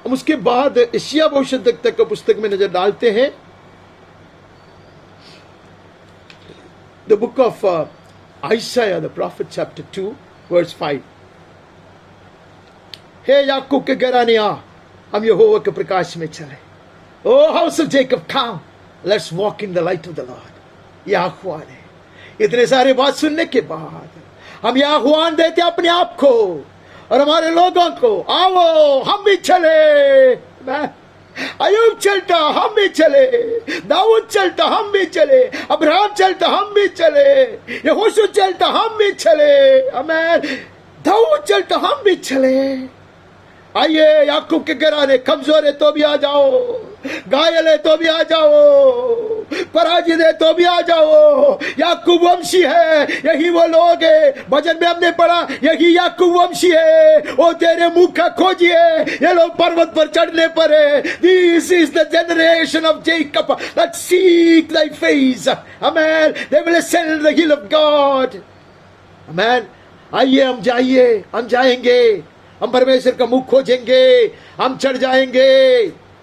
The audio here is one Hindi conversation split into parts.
हम उसके बाद यशायाह भविष्यद्वक्ता की पुस्तक में नजर डालते हैं, the book of Isaiah the prophet chapter 2 verse 5. हे याकूब के घराने आ, हम यहोवा के प्रकाश में चले। O house of Jacob come, let's walk in the light of the Lord. यह आह्वान है। इतने सारे बात सुनने के बाद हम यह आह्वान देते अपने आप को और हमारे लोगों को, आओ हम भी चले। अयूब चलता हम भी चले, दाऊद चलता हम भी चले, अब्राहम चलता हम भी चले, यहोशू चलता हम भी चले, आमीन, दाऊद चलता हम भी चले। आइए, याकूब के घराने, कमजोर है तो भी आ जाओ, घायल है तो भी आ जाओ, पराजित है तो भी आ जाओ। याकूब वंशी है, यही वो लोग है, भजन में हमने पढ़ा, यही याकूब वंशी है। ओ तेरे मुख का खोजिए, ये लोग पर्वत पर चढ़ने पर है। This is the generation of Jacob that seek thy face, amen, they will ascend the hill of God, amen। आइए, हम जाएंगे, हम परमेश्वर का मुख खोजेंगे, हम चढ़ जाएंगे,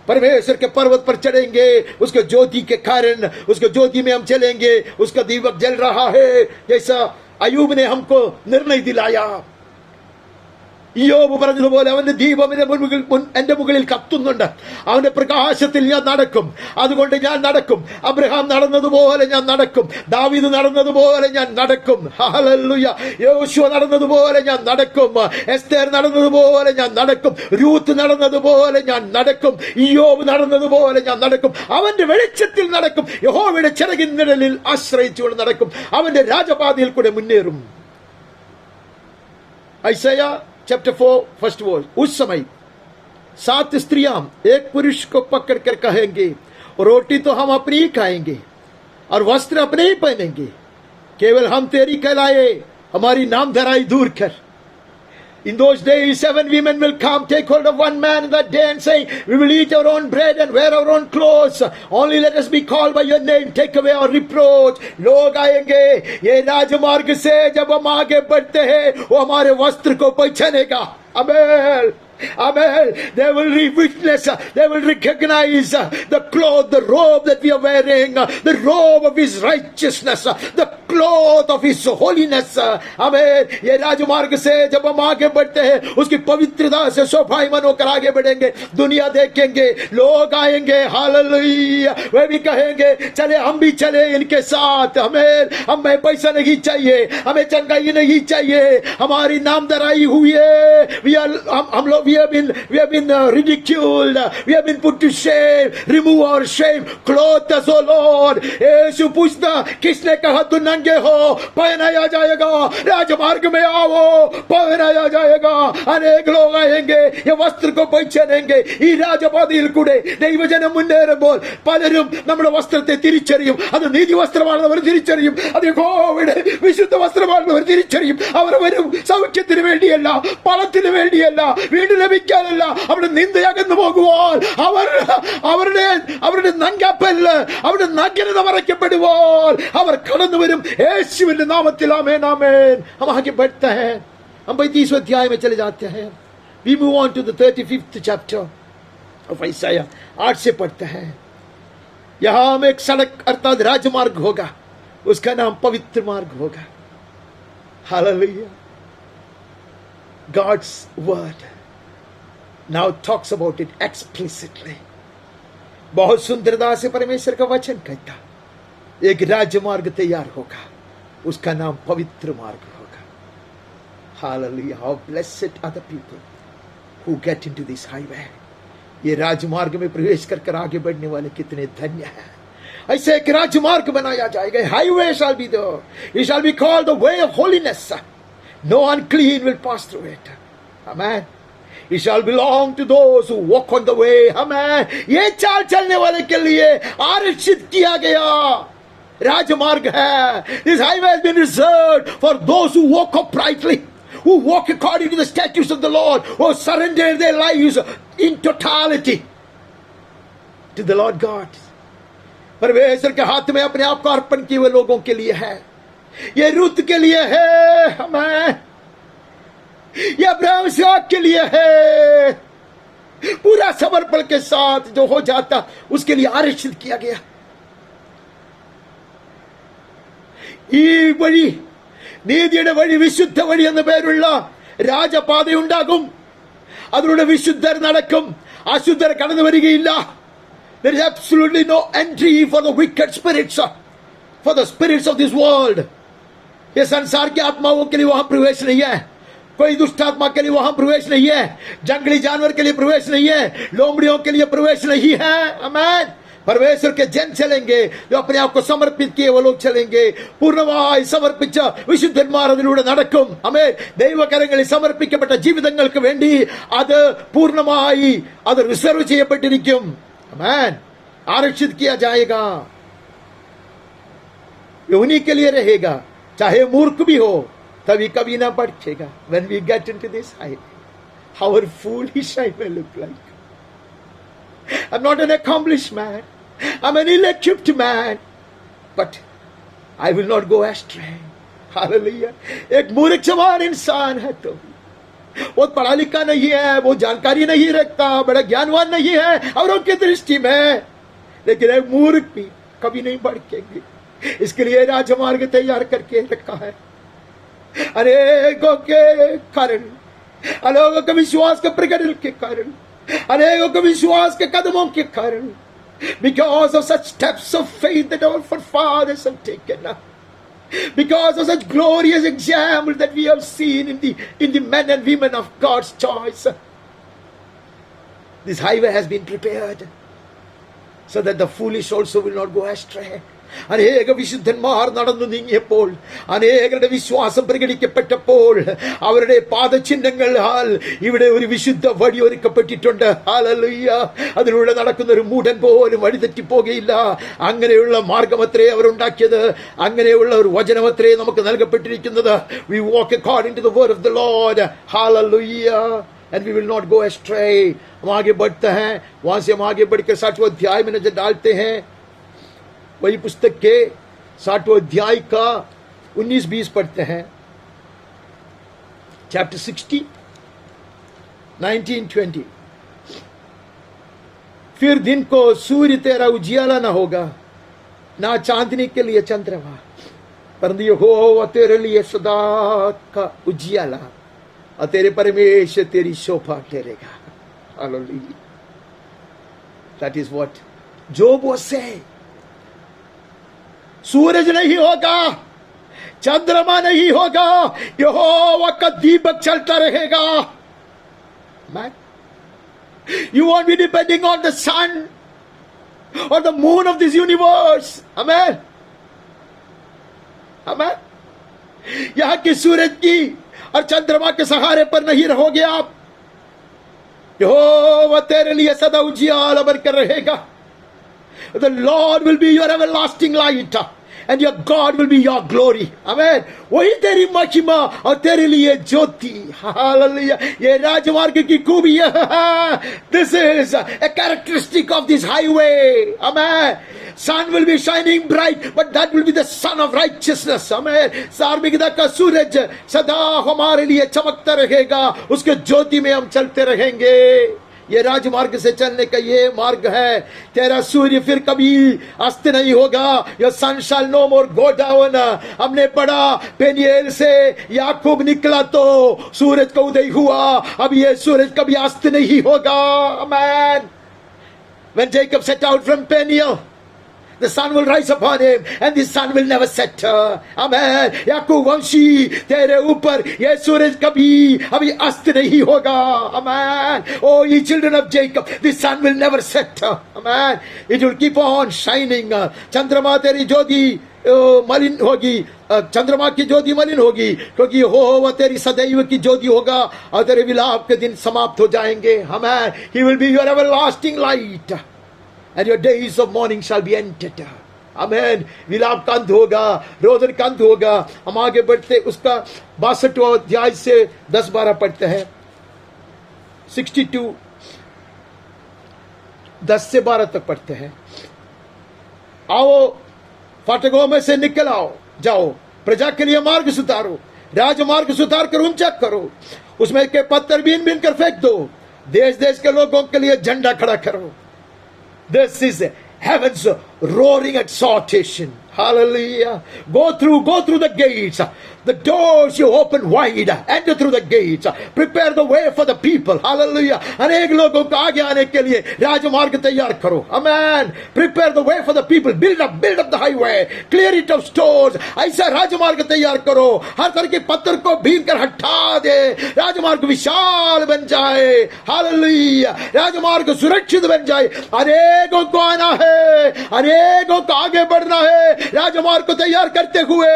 परमेश्वर के पर्वत पर चढ़ेंगे, उसके ज्योति के कारण, उसके ज्योति में हम चलेंगे। उसका दीपक जल रहा है, जैसा अयूब ने हमको निर्णय दिलाया। യോബ് പറഞ്ഞതുപോലെ അവന്റെ ദീപം എന്റെ മുകളിൽ കത്തുന്നുണ്ട്, അവന്റെ പ്രകാശത്തിൽ ഞാൻ നടക്കും, അതുകൊണ്ട് ഞാൻ നടക്കും। അബ്രഹാം നടന്നതുപോലെ ഞാൻ നടക്കും, ദാവീദ് നടന്നതുപോലെ ഞാൻ നടക്കും, ഹല്ലേലൂയ, യോശുവ നടന്നതുപോലെ ഞാൻ നടക്കും, എസ്തേർ നടന്നതുപോലെ ഞാൻ നടക്കും, രൂത്ത് നടന്നതുപോലെ ഞാൻ നടക്കും, ഇയ്യോബ് നടന്നതുപോലെ ഞാൻ നടക്കും। അവന്റെ വെളിച്ചത്തിൽ നടക്കും, യഹോവയുടെ ചിറകിൻ നിഴലിൽ ആശ്രയിച്ചുകൊണ്ട് നടക്കും, അവന്റെ രാജപാതയിൽ കൂടെ മുന്നേറും। Isaiah chapter 4 first verse. उस समय 7 स्त्रियां एक पुरुष को पकड़ कर कहेंगे, रोटी तो हम अपनी ही खाएंगे और वस्त्र अपने ही पहनेंगे, केवल हम तेरी कहलाए, हमारी नाम धराई दूर कर। In those days 7 women will come, take hold of one man in that day and say, we will eat our own bread and wear our own clothes, only let us be called by your name, take away our reproach। लोग आएंगे, ये राजमार्ग से जब हम आगे बढ़ते हैं, वो हमारे वस्त्र को पहचानेगा, आमीन, amen। They will witness, they will recognize the cloth, the robe that we are wearing, the robe of his righteousness, the cloth of his holiness, amen। ये राजमार्ग से जब हम आगे बढ़ते हैं, उसकी पवित्रता से शोभायमान होकर आगे बढ़ेंगे, दुनिया देखेंगे, लोग आएंगे, हालेलुया, वे भी कहेंगे, चले हम भी चले इनके साथ, हमें हमें पैसा नहीं चाहिए, हमें चंगाई नहीं चाहिए, हमारी नामधराई हुई है। हम लोग we have been ridiculed, we have been put to shame, remove our shame, clothe us, O Lord। यीशु पूछता, किसने कहा तू नंगे हो, पहनाया जाएगा, राजमार्ग में आओ, पहनाया जाएगा। अनेक लोग आएंगे, ये वस्त्र को पहचानेंगे, ഈ രാജപാതയിൽ കൂടെ ദൈവജനം മുന്നേറുമ്പോൾ പലരും നമ്മുടെ വസ്ത്രത്തെ തിരിച്ചറിയും, അത് നീതി വസ്ത്രമാണെന്ന് അവർ തിരിച്ചറിയും, അത് യഹോവയുടെ വിശുദ്ധ വസ്ത്രമാണെന്ന് അവർ തിരിച്ചറിയും। അവർ വരും സൗഖ്യത്തിന് വേണ്ടിയല്ല, പണത്തിന് വേണ്ടിയല്ല, വീട് ലഭിക്കാനല്ല, അവിടെ നിന്ദയകന്നു പോകുവാൻ, അവരുടെ നങ്കാപ്പല്ല്, അവരുടെ നഗ്നത മറയ്ക്കപ്പെടുവാൻ അവർ കടന്നു വരും, യേശുവിന്റെ നാമത്തിൽ, ആമേൻ, ആമേൻ। हम आगे बढ़ते हैं, हम 35वें अध्याय में चले जाते हैं। We move on to the 35th chapter of Isaiah। 8 से पढ़ते हैं। यहां हम एक सड़क अर्थात राजमार्ग होगा, उसका नाम पवित्र मार्ग होगा। Hallelujah. God's word now talks about it explicitly। बहुत सुंदरता से परमेश्वर का वचन कहता, एक राजमार्ग तैयार होगा, उसका नाम पवित्र मार्ग होगा। Hallelujah, how blessed are the people who get into this highway। ये राजमार्ग में प्रवेश कर आगे बढ़ने वाले कितने धन्य हैं। ऐसे एक राजमार्ग बनाया जाएगा, highway shall be there, it shall be called the way of holiness, no unclean will pass through it, amen। It shall belong to those who walk on the way, amen। ये चाल चलने वाले के लिए आरक्षित किया गया राजमार्ग है। This highway has been reserved for those who walk uprightly, who walk according to the statutes of the Lord, who surrender their lives in totality to the Lord God। परमेश्वर के हाथ में अपने आप को अर्पण किए हुए लोगों के लिए है, ये रुत के लिए है, हमें ये अब्राहम इसहाक के लिए है, पूरा समर्पण के साथ जो हो जाता उसके लिए आरक्षित किया गया। ഈ വഴി, നീതിയുടെ വഴി, വിശുദ്ധ വഴി എന്ന പേരുള്ള രാജപാത ഉണ്ടാകും. അതിലൂടെ വിശുദ്ധർ നടക്കും, അശുദ്ധർ കടന്നു വരികയില്ല. There is absolutely no entry for the wicked spirits, for the spirits of this world. ये संसार के आत्माओं के लिए वहां प्रवेश नहीं है, कोई दुष्ट आत्मा के लिए वहां प्रवेश नहीं है, जंगली जानवर के लिए प्रवेश नहीं है, लोमड़ियों के लिए प्रवेश नहीं है. आमीन. परमेश्वर के जन चलेंगे, जो अपने आप को समर्पित किए वो लोग चलेंगे. പൂർണ്ണമായി സമർപ്പിച്ച വിശുദ്ധന്മാർ അതിലൂടെ നടക്കും. ആമേൻ. ദൈവകരങ്ങളിൽ സമർപ്പിക്കപ്പെട്ട ജീവിതങ്ങൾക്ക് വേണ്ടി അത് പൂർണ്ണമായി അത് റിസർവ് ചെയ്യപ്പെട്ടിരിക്കും. आमीन. आरक्षित किया जाएगा, ये उन्हीं के लिए रहेगा, चाहे मूर्ख भी हो तभी कभी ना भटकेगा. When we get into this highway, how foolish I may look like. I'm not an accomplished man, I'm an ill-equipped man, but I will not go astray. Hallelujah. एक मूर्ख समान इंसान है तो वो पढ़ा लिखा नहीं है, वो जानकारी नहीं रखता, बड़ा ज्ञानवान नहीं है औरों की दृष्टि में, लेकिन एक मूर्ख भी कभी नहीं भटकेंगे. इसके लिए राजमार्ग तैयार करके रखा है. अनेकों के कारण, अनेकों के विश्वास के प्रकटन के कारण, अनेकों के विश्वास के कदमों के कारण, because of such steps of faith that our forefathers have taken, because of such glorious example that we have seen in the men and women of God's choice, this highway has been prepared so that the foolish also will not go astray. അനേക വിശുദ്ധന്മാർ നടന്നു നീങ്ങിയപ്പോൾ, അനേകരുടെ വിശ്വാസം പ്രകടിക്കപ്പെട്ടപ്പോൾ, അവരുടെ പാദചിഹ്നങ്ങളാൽ ഇവിടെ ഒരു വിശുദ്ധ വഴി ഒരുക്കപ്പെട്ടിട്ടുണ്ട്. ഹല്ലേലൂയ. അതിലൂടെ നടക്കുന്ന ഒരു മൂഢൻ പോലും വഴിതെറ്റിപ്പോകയില്ല. അങ്ങനെയുള്ള മാർഗമത്രേ അവരുണ്ടാക്കിയത്, അങ്ങനെയുള്ള ഒരു വചനമത്രേ നമുക്ക് നൽകപ്പെട്ടിരിക്കുന്നത്. We walk according to the word of the Lord. Hallelujah. And we will not go astray. हम आगे बढ़ते हैं, वहां से हम आगे बढ़कर 60वें अध्याय में नजर डालते हैं. वही पुस्तक के 60वें अध्याय का 19-20 पढ़ते हैं. चैप्टर 60 19-20. फिर दिन को सूर्य तेरा उजियाला ना होगा, ना चांदनी के लिए चंद्रमा, परंतु यहोवा तेरे लिए सदा का उजियाला और तेरे परमेश्वर तेरी शोभा ठहरेगा. Hallelujah. That is what Job was saying. सूरज नहीं होगा, चंद्रमा नहीं होगा, यहोवा का दीपक चलता रहेगा. Man, you won't be depending on the sun or the moon of this universe. Amen. Amen. यहां के सूरज की और चंद्रमा के सहारे पर नहीं रहोगे आप. यहोवा तेरे लिए सदा उजियाला बनकर रहेगा. The Lord will be your everlasting light and your God will be your glory. Amen. वही तेरी महिमा और तेरे लिए ज्योति. हालेलुया. ये राजमार्ग की खूबी है. This is a characteristic of this highway. Amen. Sun will be shining bright, but that will be the sun of righteousness. Amen. धार्मिकता का सूरज सदा हमारे लिए चमकता रहेगा, उसके ज्योति में हम चलते रहेंगे. ये राजमार्ग से चलने का ये मार्ग है. तेरा सूर्य फिर कभी अस्त नहीं होगा. Your sun shall no more go down. हमने पढ़ा पेनियल से याकूब निकला तो सूरज का उदय हुआ. अब ये सूरज कभी अस्त नहीं होगा. Amen. When Jacob set out from Peniel, the sun will rise upon him and the sun will never set. Amen. याकूब वंशी तेरे ऊपर ये सूरज कभी अभी अस्त नहीं होगा. Amen. Oh, ye children of Jacob, the sun will never set. Amen. It will keep on shining. चंद्रमा तेरी ज्योति मलिन होगी, चंद्रमा की ज्योति मलिन होगी, क्योंकि यहोवा तेरी सदैव की ज्योति होगा और तेरे विलाप के दिन समाप्त हो जाएंगे. Amen. He will be your everlasting light and your days of mourning shall be ended. Amen. विलाप का अंत होगा, रोदन का अंत होगा. हम आगे बढ़ते उसका 62वां अध्याय से 10-12 पढ़ते हैं. 62 10 से 12 तक पढ़ते हैं. आओ फाटकों में से निकल आओ, जाओ प्रजा के लिए मार्ग सुधारो, राजमार्ग सुधार कर ऊंचा करो, उसमें के पत्थर बीन बीन कर फेंक दो, देश देश के लोगों के लिए झंडा खड़ा करो। This is heaven's roaring exhortation. Hallelujah. Go through the gates. The doors you open wide. Enter through the gates. Prepare the way for the people. Hallelujah. अनेक लोगों को आगे आने के लिए राजमार्ग तैयार करो. Amen. Prepare the way for the people. Build up the highway. Clear it of stores. ऐसा राजमार्ग तैयार करो. हर तरह के पत्थर को भीन कर हटा दे. राजमार्ग विशाल बन जाए. Hallelujah. राजमार्ग सुरक्षित बन जाए. अनेकों को आना है. अनेकों को आगे बढ़ना है. राजमार्ग को तैयार करते हुए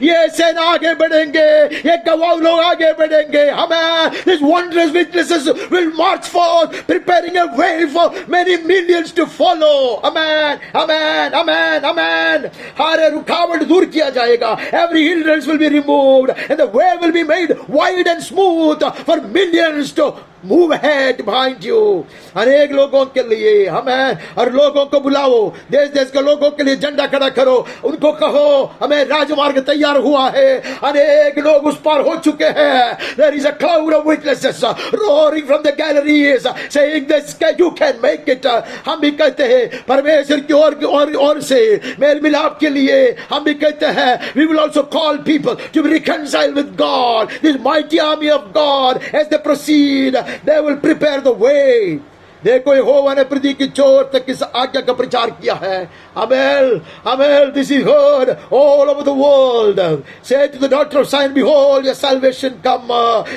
ये सेना आगे बढ़ेंगे. ये गवाह लोग आगे बढ़ेंगे. हमें these wondrous witnesses will march forth, preparing a way for many millions to follow. Amen, amen, amen, amen. हर रुकावट दूर किया जाएगा. Every hindrance will be removed and the way will be made wide and smooth for millions to move ahead behind you. अनेक लोगों के लिए हमें और लोगों को बुलाओ. देश देश के लोगों के लिए झंडा खड़ा करो. उनको कहो हमें राजमार्ग तैयार हुआ है. अनेक लोग उस पार हो चुके हैं. There is a cloud of witnesses roaring from the galleries saying this you can make it. हम भी कहते हैं परमेश्वर की ओर से मेल मिलाप के लिए हम भी कहते हैं we will also call people to be reconciled with God. This mighty army of God as they proceed, they will prepare the way. देखो यहोवा ने पृथ्वी की चोर तक इस आज्ञा का प्रचार किया है. Amen, this is heard all over the world. Say to the daughter of Zion, behold your salvation come.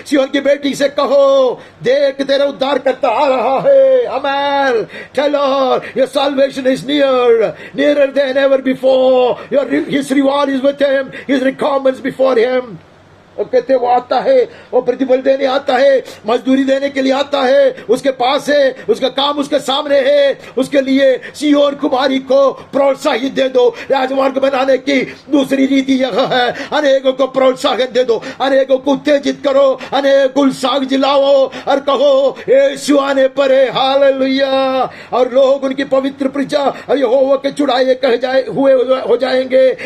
सिय्योन की बेटी से कहो देख तेरा उद्धार करता आ रहा है. Amen. Tell her your salvation is nearer than ever before. His reward is with him, his recompense before him. और कहते वो आता है, वो प्रतिफल देने आता है, मजदूरी देने के लिए आता है. उसके पास है, उसका काम उसके सामने है. उसके लिए सिय्योन कुमारी को प्रोत्साहित दे दो. राजमार्ग बनाने की दूसरी रीति यह है अनेकों को प्रोत्साहन दे दो. अनेकों को उत्तेजित करो. अनेक उत्साह जिलाओ और कहो यीशु आने पर है. हालेलुया. और लोग उनकी पवित्र प्रजा और यहोवा के चुड़ाए हुए हो जाएंगे.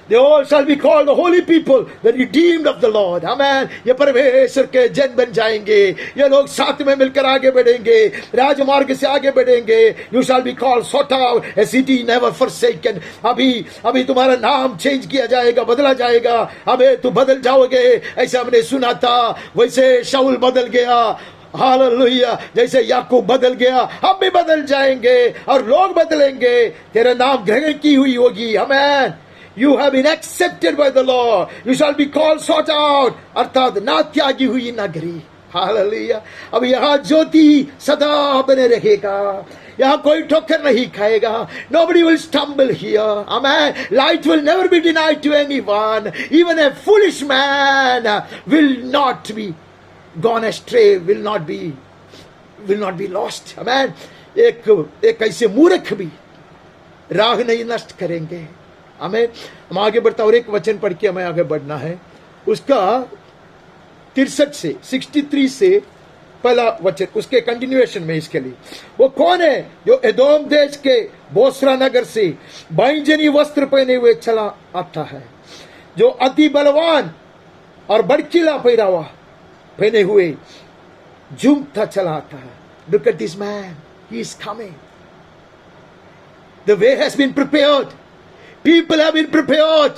They all shall be called the holy people, the redeemed of the Lord. Amen. ये परमेश्वर के जन बन जाएंगे. ये लोग साथ में मिलकर आगे बढ़ेंगे. राजमार्ग से आगे बढ़ेंगे. You shall be called sought out, a city never forsaken. अभी तुम्हारा नाम चेंज किया जाएगा, बदला जाएगा. अबे तू बदल जाओगे. ऐसा हमने सुना था. वैसे शाऊल बदल गया. हालेलुया. जैसे याकूब बदल गया, हम भी बदल जाएंगे और लोग बदलेंगे. तेरा नाम ग्रहण की हुई होगी. आमेन. You have been accepted by the Lord. You shall be called sought out. अर्थात ना त्यागी हुई नगरी. हालेलुया. अब यहाँ ज्योति सदा बने रहेगा. यहाँ कोई ठोकर नहीं खाएगा. Nobody will stumble here. Amen. Light will never be denied to anyone. Even a foolish man will not be gone astray. Will not be lost. Amen. एक ऐसे मूर्ख भी राह नहीं नष्ट करेंगे. हमें हम आगे बढ़ता और एक वचन पढ़ के हमें आगे बढ़ना है. उसका 63 से 63 से पहला वचन उसके कंटिन्यूएशन में इसके लिए वो कौन है जो एदोम देश के बोसरा नगर से बैंजनी वस्त्र पहने हुए चला आता है, जो अति बलवान और बड़किला पहरावा पहने हुए झूमता चला आता है. Look at this man. He is coming. The way has been prepared. People have been prepared.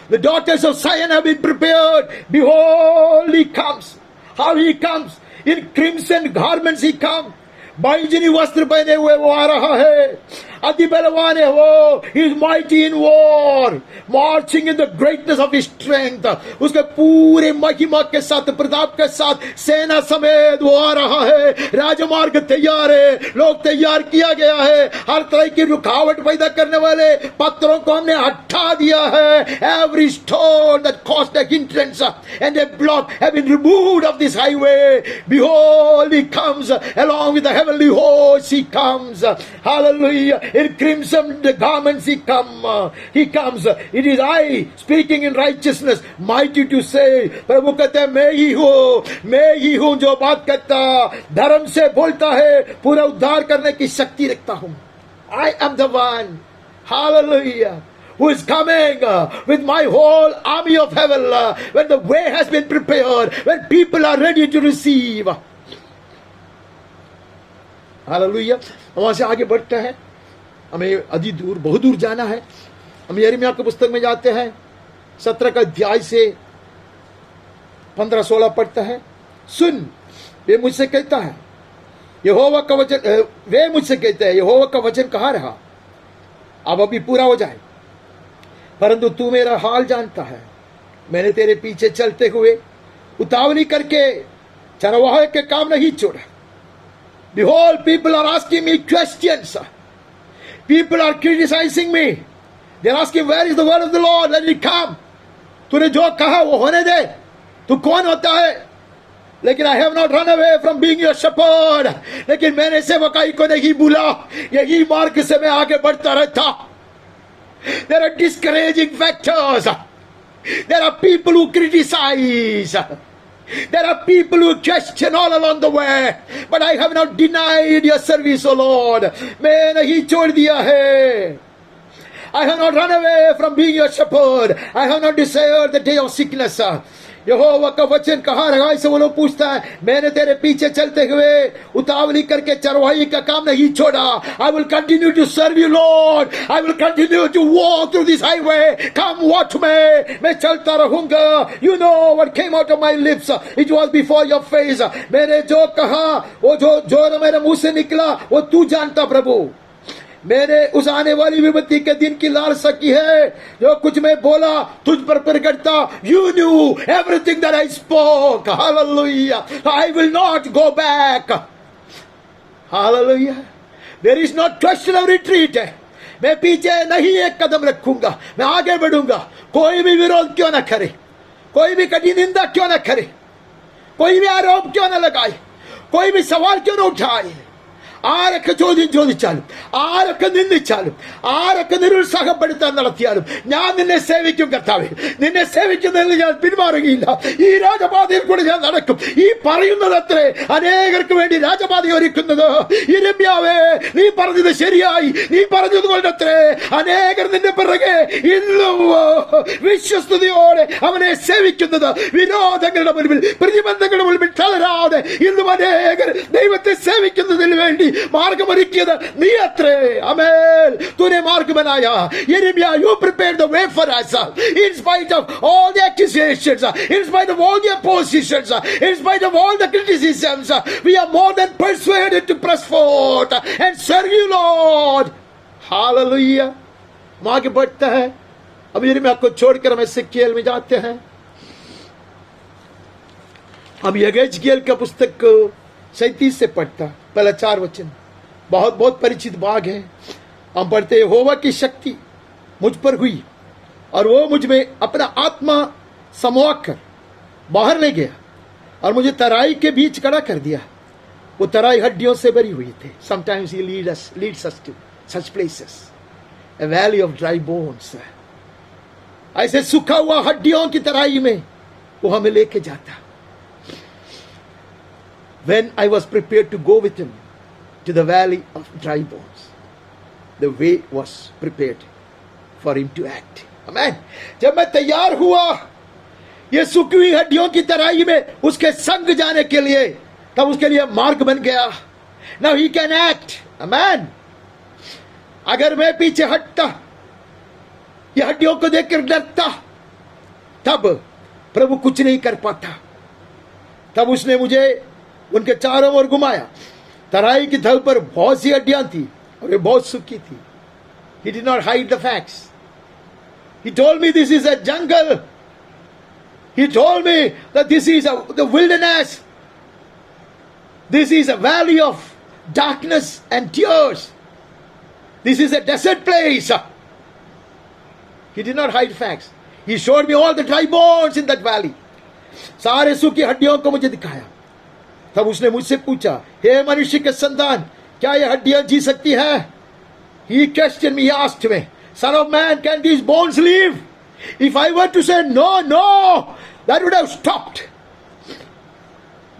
The daughters of Zion have been prepared. Behold, he comes. How he comes? In crimson garments he comes. बैंजनी वस्त्र पहने हुए वो आ रहा है. अति बलवान है वो. He is mighty in war, marching in the greatness of his strength. उसके पूरे महिमा के साथ, प्रताप के साथ सेना समेत वो आ रहा है. राजमार्ग तैयार है. लोग तैयार किया गया है. हर तरह की रुकावट पैदा करने वाले पत्थरों को हमने हटा दिया है. Every stone that caused a hindrance and a block have been removed of this highway. Behold, he comes along with the heavenly host. He comes. Hallelujah. In crimson garments he comes. It is I speaking in righteousness, mighty to say. प्रभु कहते हैं मैं ही हूँ जो बात करता, धर्म से बोलता है, पूरा उद्धार करने की शक्ति रखता हूँ. I am the one. Hallelujah. who is coming with my whole army of heaven, when the way has been prepared, when people are ready to receive. Hallelujah. वहां से आगे बढ़ते हैं, हमें अधिक दूर, बहुत दूर जाना है। हम यिर्मयाह की पुस्तक में जाते हैं, 17 का अध्याय से 15-16 पढ़ते हैं। सुन, वे मुझसे कहता है यहोवा का वचन, वे मुझसे कहते हैं यहोवा का वचन कहाँ रहा, अब अभी पूरा हो जाए। परंतु तू मेरा हाल जानता है, मैंने तेरे पीछे चलते हुए उतावली करके चरवाहे के काम नहीं छोड़ा। Behold, people are asking me questions. People are criticizing me. They're asking, where is the word of the Lord? Let it come. तूने जो कहा वो होने दे। तू कौन होता है? लेकिन I have not run away from being your shepherd. लेकिन मैंने सेवकाई को नहीं भूला, यही मार्ग से मैं आगे बढ़ता रहता। There are discouraging factors. There are people who criticize. There are people who question all along the way, but I have not denied your service, O Lord. मैं नहीं छोड़ दिया है। I have not run away from being your shepherd. I have not desired the day of sickness. यहोवा का वचन कहाँ रहा? इसे वो लोग पूछता है। मैंने तेरे पीछे चलते हुए उतावली करके चरवाही का काम नहीं छोड़ा। I will continue to serve you, Lord. I will continue to walk through this highway. Come watch me. मैं चलता रहूंगा। You know what came out of my lips. It was before your face. मैंने जो कहा, वो जो मेरे मुंह से निकला, वो तू जानता प्रभु। मैंने उस आने वाली विपत्ति के दिन की लालसा की है। जो कुछ मैं बोला तुझ पर प्रकटता। You knew everything that I spoke. Hallelujah. I will not go back. Hallelujah. There is no question of retreat. मैं पीछे नहीं एक कदम रखूंगा, मैं आगे बढ़ूंगा। कोई भी विरोध क्यों ना करे, कोई भी कड़ी निंदा क्यों ना करे, कोई भी आरोप क्यों ना लगाए, कोई भी सवाल क्यों ना उठाए, ആരൊക്കെ ചോദ്യം ചോദിച്ചാലും, ആരൊക്കെ നിന്ദിച്ചാലും, ആരൊക്കെ നിരുത്സാഹപ്പെടുത്താൻ നടത്തിയാലും ഞാൻ നിന്നെ സേവിക്കും കർത്താവേ. നിന്നെ സേവിക്കുന്നതിൽ ഞാൻ പിന്മാറുകയില്ല. ഈ രാജപാതയിൽ കൂടെ ഞാൻ നടക്കും. ഈ പറയുന്നത് അത്രേ അനേകർക്ക് വേണ്ടി രാജപാത ഒരുക്കുന്നത്. യിരെമ്യാവേ, നീ പറഞ്ഞത് ശരിയായി. നീ പറഞ്ഞതുകൊണ്ട് അത്രേ അനേകർ നിന്റെ പിറകെ ഇന്നും വിശ്വസ്തയോടെ അവനെ സേവിക്കുന്നത്. വിരോധങ്ങളുടെ മുൻപിൽ, പ്രതിബന്ധങ്ങളുടെ മുൻപിൽ തളരാതെ ഇന്നും അനേകർ ദൈവത്തെ സേവിക്കുന്നതിന് വേണ്ടി मार्गमरिकियद नियत्रे आमेन तूने मार्ग बनाया यिर्मयाह you prepared the way for us in spite of all the accusations, in spite of all the oppositions, in spite of all the criticisms. We are more than persuaded to press forth and serve you, Lord. Hallelujah. हम आगे बढ़ते हैं। अब यिर्मयाह को छोड़कर हम एसेकियेल में जाते हैं। हम यहेजकेल का पुस्तक 37 से पढ़ता, पहला 4 वचन बहुत बहुत परिचित भाग है। हम पढ़ते, यहोवा की शक्ति मुझ पर हुई और वो मुझ में अपना आत्मा समवा कर बाहर ले गया और मुझे तराई के बीच खड़ा कर दिया। वो तराई हड्डियों से भरी हुई थी। Sometimes he leads us to such places, a valley of dry bones. ऐसे सूखा हुआ हड्डियों की तराई में वो हमें लेके जाता। When I was prepared to go with him to the valley of dry bones, the way was prepared for him to act. Amen. जब मैं तैयार हुआ ये सूखी हुई हड्डियों की तराई में उसके संग जाने के लिए, तब उसके लिए मार्ग बन गया। Now he can act. Amen. अगर मैं पीछे हटता, ये हड्डियों को देखकर डरता, तब प्रभु कुछ नहीं कर पाता। तब उसने मुझे उनके चारों ओर घुमाया। तराई की धल पर बहुत सी हड्डियां थी और ये बहुत सूखी थी। He did not hide the facts. He told me this is a jungle. He told me that this is the wilderness. This is a valley of darkness and tears. This is a desert place. He did not hide facts. He showed me all the dry bones in that valley. सारे सूखी हड्डियों को मुझे दिखाया। तब उसने मुझसे पूछा, हे मनुष्य के संतान, क्या ये हड्डियां जी सकती हैं? He questioned me, he asked me, Son of man, can these bones live? If I were to say no, that would have stopped.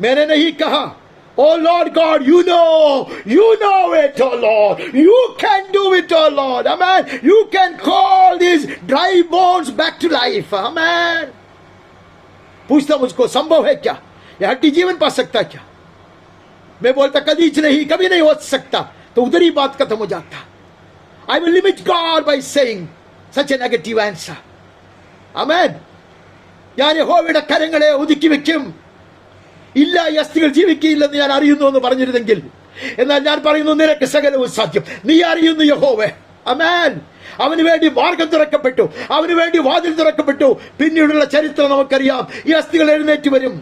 मैंने नहीं कहा Oh Lord God, you know it, oh Lord. You can do it, oh Lord. Amen. You can call these dry bones back to life. Amen. पूछता मुझको संभव है क्या, यह हड्डी जीवन पा सकता क्या? मैं बोलता कदीच नहीं, कभी नहीं हो सकता, तो उधर ही बात खत्म हो जाता. I will limit God by saying such a negative answer. Amen. ഞാൻ യഹോവയുടെ കരങ്ങളെ ഒതുക്കി വെക്കും, ഇല്ല ഈ അസ്ഥികൾ ജീവിക്കയില്ലെന്ന് ഞാൻ അറിയുന്നു എന്ന് പറഞ്ഞിരുന്നെങ്കിൽ, എന്നാൽ ഞാൻ പറയുന്നു നിനക്ക് സകലവും സാധ്യം. നീ അറിയുന്നു യഹോവേ. അമേൻ. അവന് വേണ്ടി മാർഗം തുറക്കപ്പെട്ടു, അവന് വേണ്ടി വാതിൽ തുറക്കപ്പെട്ടു. പിന്നീടുള്ള ചരിത്രം നമുക്കറിയാം. ഈ അസ്ഥികൾ എഴുന്നേറ്റ് വരും.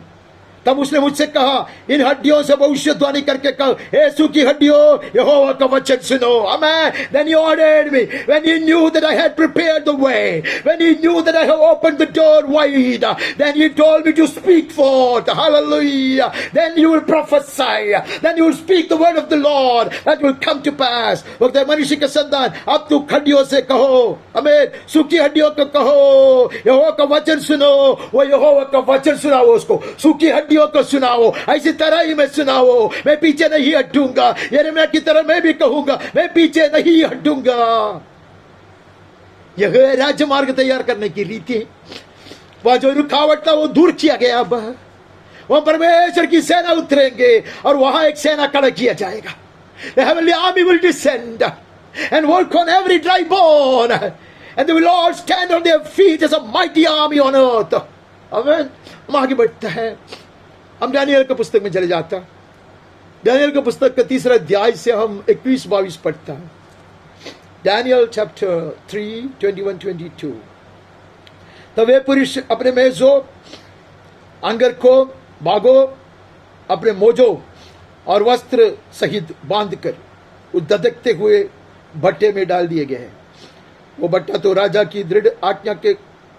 तब उसने मुझसे कहा, इन हड्डियों से भविष्यवाणी करके कहा, यीशु की हड्डियों यहोवा का वचन सुनो. Amen. Then he ordered me, when he knew that I had prepared the way, when he knew that I have opened the door wide, then he told me to speak forth. Hallelujah. Then you will prophesy, then you will speak the word of the Lord, that will come to pass. वक्त मनुष्य के संतान, अब तू हड्डियों से कहो, आमीन, सूखी हड्डियों को कहो, यहोवा का वचन सुनो. वो यहोवा का वचन सुनाओ, उसको सूखी को सुनाओ, ऐसी तरह ही मैं सुनाओ. मैं पीछे नहीं हटूंगा. यिर्मयाह की तरह मैं भी कहूंगा, मैं पीछे नहीं हटूंगा. यह राजमार्ग तैयार करने की रीति. वह जो रुकावट था वो दूर किया गया. अब वह परमेश्वर की सेना उतरेंगे और वहां एक सेना खड़ा किया जाएगा. The heavenly army will descend and work on every dry bone, and they will all stand on their feet as a mighty army on earth. Amen. हम आगे बढ़ते हैं. हम दानियल के पुस्तक में चले जाता. दानियल के पुस्तक का 3 अध्याय से हम 21-22 पढ़ता है. Daniel chapter 3, 21-22. तब वे पुरुष अपने मेजो, अंगरखों, बागों, अपने मोजों और वस्त्र सहित बांधकर उस धधकते हुए भट्टे में डाल दिए गए हैं. वो भट्टा तो राजा की दृढ़ आज्ञा के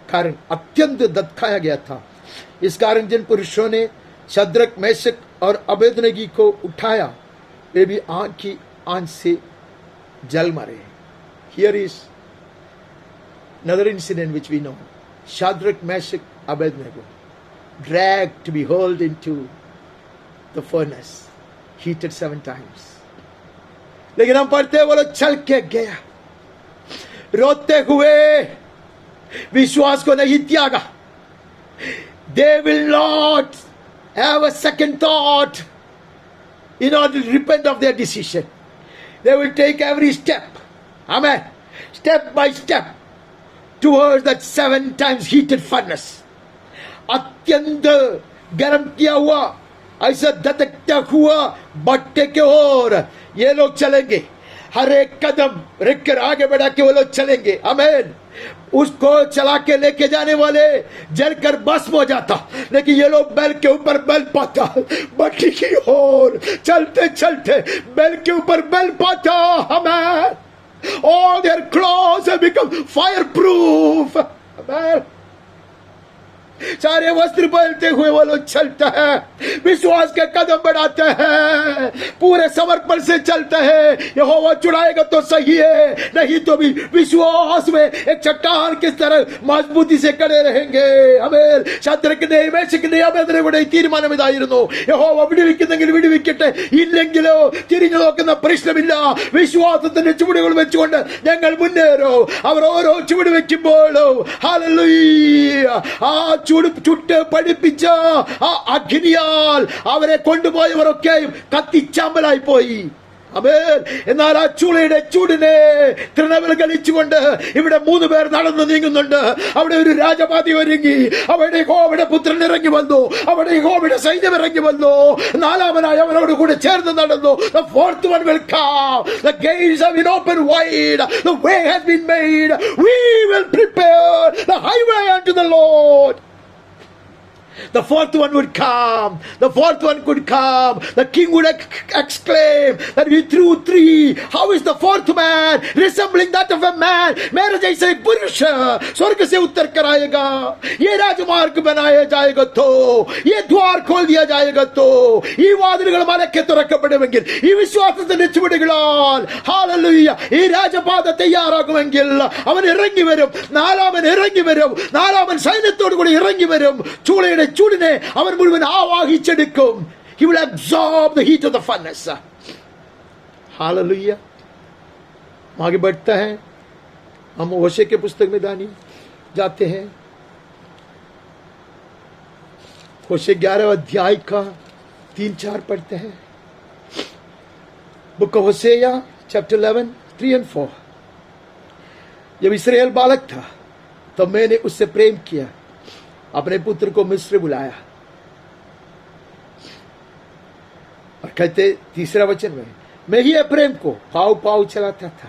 कारण अत्यंत धधकाया गया था. इस कारण जिन पुरुषों ने शद्रक, मेशक और अबेदनगो को उठाया, वे भी आग की आंच से जल मरे. Here is another incident which we know. Shadrach, Meshach, Abednego dragged to be hurled into the furnace, heated 7 times. लेकिन हम पढ़ते हैं वो लोग चल के गया, रोते हुए विश्वास को नहीं त्यागा. They will not have a second thought in order to repent of their decision. They will take every step, amen, step by step towards that 7 times heated furnace. अत्यंत गर्म किया हुआ, ऐसा धधकता हुआ भट्टे के ओर ये लोग चलेंगे. हर एक कदम रखकर आगे बढ़ा के वो लोग चलेंगे. आमीन. उसको चला के लेके जाने वाले जलकर भस्म हो जाता, लेकिन ये लोग बैल के ऊपर बैल पाता, भट्टी की ओर चलते चलते बैल के ऊपर बैल पाता. हमें all their clothes have become fireproof. Amen. सारे वस्त्र पहनते हुए वो लोग चलता है, विश्वास के कदम बढ़ाते हैं, पूरे समर्पण से चलते हैं. यहोवा चुराएगा तो सही है, नहीं तो भी विश्वास में एक चट्टान किस तरह मजबूती से खड़े रहेंगे. हमें शद्रक ने, मेशक ने, अबेदnego തീരുമാനമിതായിരുന്നു. യഹോവ വിടുവിക്കുന്നെങ്കിൽ വിടുവിക്കട്ടെ, ഇല്ലെങ്കിലോ തിരിഞ്ഞു നോക്കുന്ന പ്രശ്നമില്ല. വിശ്വാസത്തിന്റെ ചുവടുകൾ വെച്ചുകൊണ്ട് ഞങ്ങൾ മുന്നേറും. അവർ ഓരോ ചുവട് വെക്കുമ്പോഴും ഹല്ലേലൂയ ആ ചുട്ട് പഠിപ്പിച്ച ആ അഗ്നിയാൽ അവരെ കൊണ്ടുപോയവരൊക്കെയും കത്തിച്ചാമ്പലായി പോയി. അമേൻ. എന്നാൽ ആ ചൂളയുടെ ചൂടിനെ തൃണവിൽ കളിച്ചുകൊണ്ട് ഇവിടെ 3 പേർ നടന്നു നീങ്ങുന്നുണ്ട്. അവിടെ ഒരു രാജപാതി ഒരുങ്ങി, അവിടെ യഹോവയുടെ പുത്രൻ ഇറങ്ങി വന്നു, അവിടെ യഹോവയുടെ സൈന്യം ഇറങ്ങി വന്നു. 4ാമനായി അവനോട് കൂടെ ചേർന്ന് നടന്നു. The 4th one will come. The gates have been opened wide. The way has been made. We will prepare the highway unto the Lord. The 4th one would come. The 4th one could come. The king would exclaim that we threw 3. How is the 4th man resembling that of a man? मेरे जैसे एक पुरुष स्वर्ग से उतर कर आएगा. ये राजमार्ग बनाया जाएगा तो, ये द्वार खोल दिया जाएगा तो, ഈ വാതിലുകൾ മലക്കെ തുറക്കപ്പെടുമെങ്കിൽ, ഈ വിശ്വാസത്തിന്റെ ചുവടുകളാൽ ഹല്ലേലൂയ ഈ രാജപാത തയ്യാറാകുമെങ്കിൽ അവൻ ഇറങ്ങി വരും. 4ാമൻ ഇറങ്ങി വരും. 4ാമൻ സൈന്യത്തോടു കൂടി ഇറങ്ങി വരും. ചൂളയുടെ ചൂടിനെ അവൻ മുഴുവൻ ആവാഹിച്ചെടുക്കും. He will absorb the heat of the furnace. Hallelujah. आगे बढ़ता है, हम होशे के पुस्तक में दानी जाते हैं। होशे 11 अध्याय का 3-4 पढ़ते हैं। बुक ऑफ होशेया चैप्टर 11 3 and 4। जब इस्राएल बालक था तब मैंने उससे प्रेम किया, अपने पुत्र को मिस्र बुलाया। और कहते 3 वचन में, मैं ही प्रेम को पाव पाव चलाता था,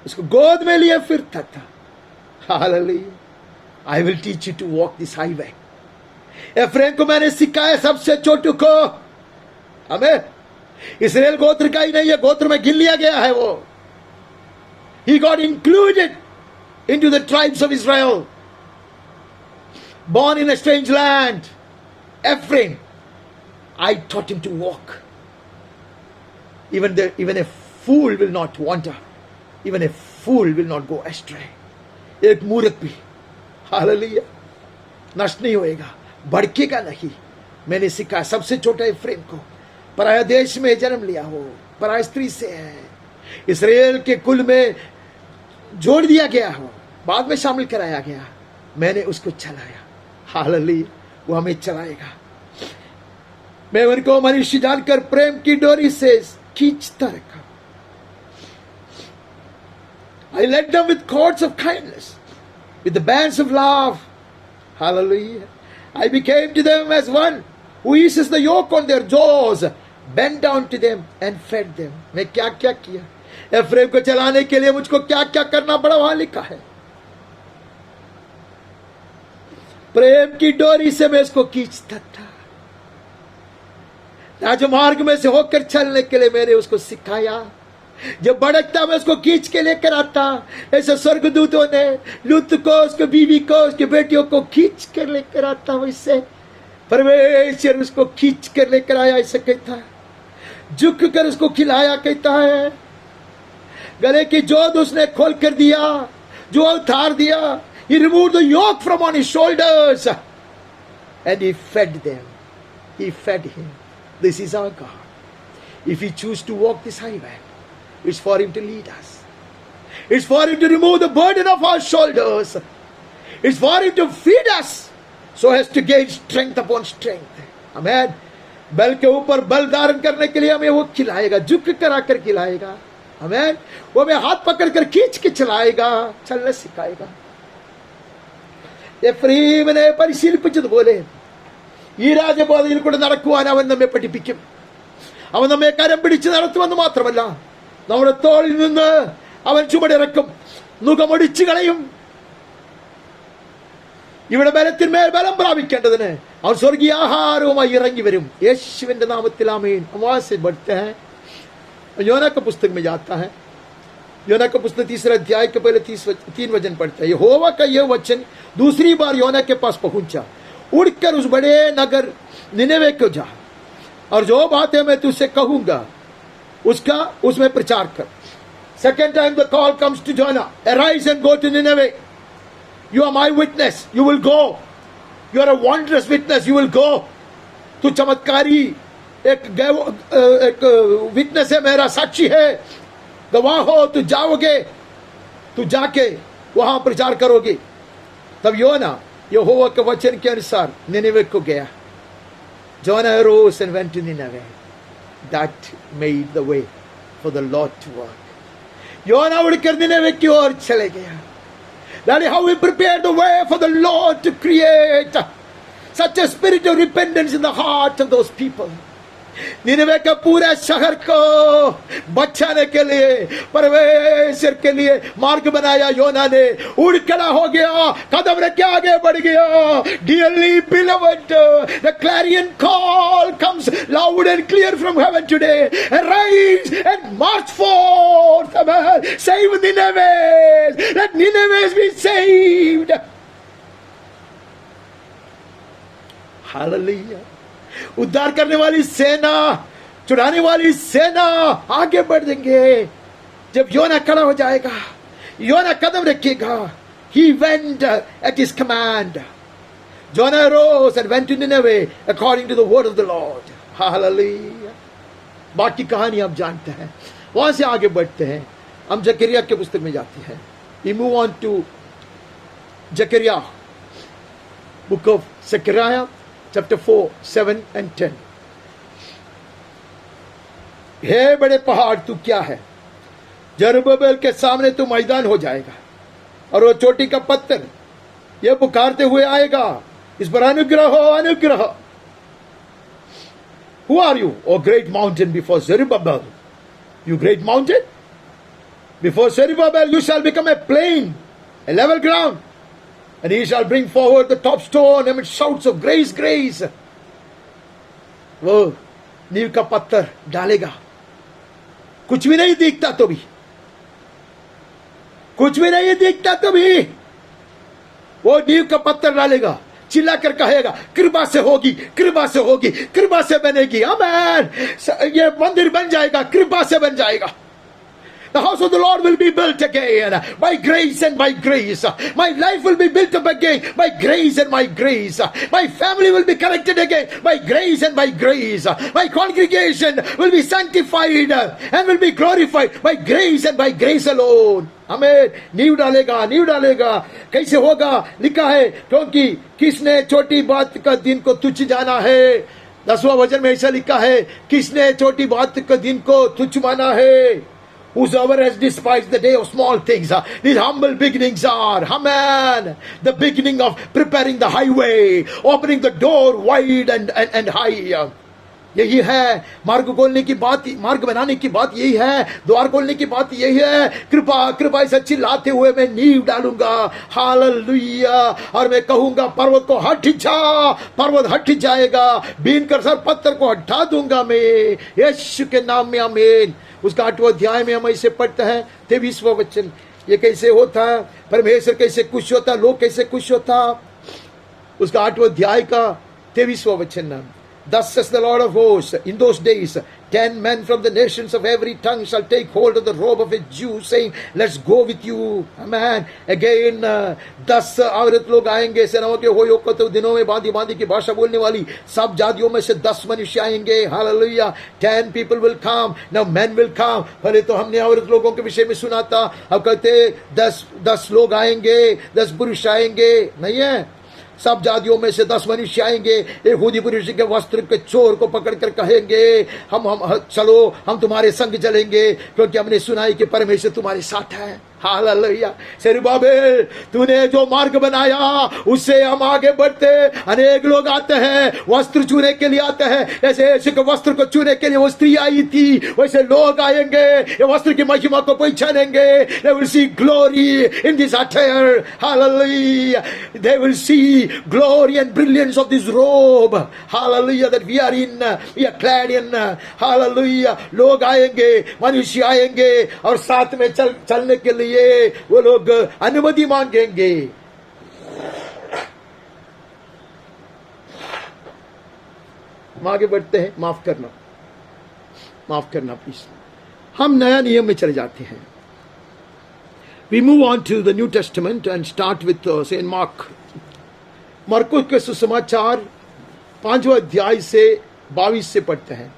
उसको गोद में लिए फिरता था। Hallelujah. I will teach you to walk this highway. Ephraim को मैंने सिखाया सबसे छोटू को। हमें इस्राएल गोत्र का ही नहीं है, गोत्र में गिन लिया गया है वो। He got included into the tribes of Israel. Born in a strange land, Ephraim, I taught him to walk. Even a fool will not wander. Even a fool will not go astray. एक मूर्ख भी, हालेलुया, नष्ट नहीं होएगा, भड़केगा नहीं। मैंने सिखाया सबसे छोटा एफ्रेम को, पराया देश में जन्म लिया हो, पराया स्त्री से है, इस्राएल के कुल में जोड़ दिया गया हो, बाद में शामिल कराया गया, मैंने उसको चलाया। हालेलुया, वो हमें चलाएगा। मैं उनको मनुष्य जानकर प्रेम की डोरी से खींचता रखा। I led them with cords of kindness, with the bands of love. Hallelujah. I became to them as one who eases the yoke on their jaws, bent down to them and fed them. मैं क्या क्या किया एफ्रेम को चलाने के लिए, मुझको क्या क्या करना पड़ा, वहां लिखा है। प्रेम की डोरी से मैं इसको खींचता था। राजमार्ग में से होकर चलने के लिए मैंने उसको सिखाया। जब भड़कता मैं उसको खींच के लेकर आता। ऐसे स्वर्गदूतों ने लूत को, उसके बीवी को, उसके बेटियों को खींच कर लेकर आता, वैसे परमेश्वर उसको खींच कर लेकर आया। ऐसे कहता है, झुक कर उसको खिलाया, कहता है। गले की जोत उसने खोल कर दिया, जो उतार दिया। He removed the yoke from on his shoulders and he fed them. He fed him. This is our God. If we choose to walk this highway, it's for him to lead us. It's for him to remove the burden of our shoulders. It's for him to feed us so as to gain strength upon strength. Amen. बल के ऊपर बल धारण करने के लिए हमें वो खिलाएगा, झुक कर आकर खिलाएगा। Amen. वो हमें हाथ पकड़ कर खींच के चलाएगा, चलने सिखाएगा। എഫ്രൈം ने പരിശീലിപ്പിച്ചതുപോലെ ഈ രാജബോധയിൽ കൂടെ നടക്കുവാൻ അവൻ നമ്മെ പഠിപ്പിക്കും. അവൻ നമ്മെ കരം പിടിച്ച് നടത്തുമെന്ന് മാത്രമല്ല, നമ്മുടെ തോളിൽ നിന്ന് അവൻ ചുമടിറക്കും, മുഖമൊടിച്ചു കളയും. ഇവിടെ ബലത്തിന്മേൽ ബലം പ്രാപിക്കേണ്ടതിന് അവൻ സ്വർഗീയ ആഹാരവുമായി ഇറങ്ങി വരും. യേശുവിന്റെ നാമത്തിൽ ആമേൻ. वहां से बढ़ते हैं, योना का पुस्तक में जाता है। योना का पुस्तक 3 अध्याय के पहले 3 वचन पढ़ता है। यहोवा का यह वचन दूसरी बार योना के पास पहुंचा, उड़कर उस बड़े नगर निनेवे को जा और जो बातें मैं तुझसे कहूंगा उसका उसमें प्रचार कर। Second time the call comes to Jonah, arise and go to Nineveh. You are my witness, you will go. You are a wondrous witness, you will go. तू चमत्कारी एक विटनेस है, मेरा साक्षी है, गवाह हो, तू जाओगे, तू जाके वहां प्रचार करोगे। तब योना यहोवा के वचन के अनुसार निनेवे को गया। Jonah arose and went to Nineveh. That made the way for the Lord to work. योना उड़कर निनेवे की ओर चले गया। That is how we prepare the way for the Lord to create such a spirit of repentance in the heart of those people. Nineveh का पूरा शहर को बचाने के लिए, परमेश्वर के लिए मार्ग बनाया योना ने। उड़ खड़ा हो गया, कदम रख के आगे बढ़ गया। Dearly beloved, the clarion call comes loud and clear from heaven today. Arise and march forth, save Nineveh. Let Nineveh be saved. Hallelujah. उद्धार करने वाली सेना, छुड़ाने वाली सेना आगे बढ़ देंगे जब योना खड़ा हो जाएगा, योना कदम रखेगा। He went at his command. Jonah arose and went to Nineveh according to the word of the Lord. Hallelujah. बाकी कहानी आप जानते हैं। वहां से आगे बढ़ते हैं, हम जकरिया के पुस्तक में जाते हैं। We move on to Zechariah, book of Zechariah, chapter 4, 7 and 10. हे बड़े पहाड़ तू क्या है, जरुब्बाबेल के सामने तू मैदान हो जाएगा, और वो चोटी का पत्थर ये पुकारते हुए आएगा, इस पर अनुग्रह हो, अनुग्रह। Who are you, O great mountain, before Zerubbabel? You great mountain? Before Zerubbabel you shall become a plain, a level ground, and he shall bring forward the top stone amid shouts of grace, grace. वो नींव का पत्थर डालेगा, कुछ भी नहीं दिखता तो भी, कुछ भी नहीं दिखता तो भी वो नींव का पत्थर डालेगा, चिल्लाकर कहेगा कृपा से होगी, कृपा से होगी, कृपा से बनेगी। आमीन। ये मंदिर बन जाएगा, कृपा से बन जाएगा। The house of the Lord will be built again by grace and by grace. My life will be built up again by grace and by grace. My family will be corrected again by grace and by grace. My congregation will be sanctified and will be glorified by grace and by grace alone. हमें नींव डालेगा, नींव डालेगा। कैसे होगा? लिखा है, क्योंकि किसने छोटी बात का दिन को तुच्छ जाना है। 10वां वचन में ऐसा लिखा है, किसने छोटी बात का दिन को तुच्छ माना है। Whosoever has despised the day of small things, these humble beginnings are, amen, the beginning of preparing the highway, opening the door wide and high. यही है मार्ग खोलने की बात, मार्ग बनाने की बात यही है, द्वार खोलने की बात यही है। कृपा कृपा से चिल्लाते हुए मैं नींव डालूंगा, हालेलुया। और मैं कहूंगा पर्वत को हट जा, पर्वत हट जाएगा, बीन कर सर पत्थर को हटा दूंगा मैं, यीशु के नाम में आमीन। उसका 8वां अध्याय में हम ऐसे पढ़ते हैं 23वां वचन। ये कैसे होता है, परमेश्वर कैसे खुश होता, लोग कैसे खुश होता। उसका 8वां अध्याय का 23वां वचन। Thus says the Lord of hosts, in those days 10 men from the nations of every tongue shall take hold of the robe of a Jew, saying, let's go with you. Amen. Again 10 औरत लोग आएंगे, सेनाओं के होयों तो दिनों में बांधी बांधी की भाषा बोलने वाली सब जातियों में से 10 मनुष्य आएंगे। Hallelujah. 10 people will come, now men will come। पहले तो हमने औरत लोगों के विषय में सुना था, अब कहते 10 लोग आएंगे, 10 पुरुष आएंगे। नहीं है, सब जातियों में से 10 मनुष्य आएंगे, यहूदी पुरुष के वस्त्र के चोर को पकड़कर कहेंगे, हम चलो, हम तुम्हारे संग चलेंगे, क्योंकि हमने सुना है कि परमेश्वर तुम्हारे साथ है। हालेलुया। सेरुब्बाबेल, तूने जो मार्ग बनाया उससे हम आगे बढ़ते। अनेक लोग आते हैं, वस्त्र चूने के लिए आते हैं। जैसे यीशु के वस्त्र को चूने के लिए वो स्त्री आई थी, वैसे लोग आएंगे, ये वस्त्र की महिमा को पहचानेंगे। They will see glory in this attire. Hallelujah. They will see glory and brilliance of this robe. Hallelujah, that we are in, we are clad in. Hallelujah. लोग आएंगे, मनुष्य आएंगे, और साथ में चलने के लिए वो लोग अनुमति मांगेंगे। हम आगे बढ़ते हैं। माफ करना, माफ करना प्लीज। हम नया नियम में चले जाते हैं। We move on to the New Testament and start with Saint Mark. मरकुस के सुसमाचार 5वां अध्याय से 22 से पढ़ते हैं।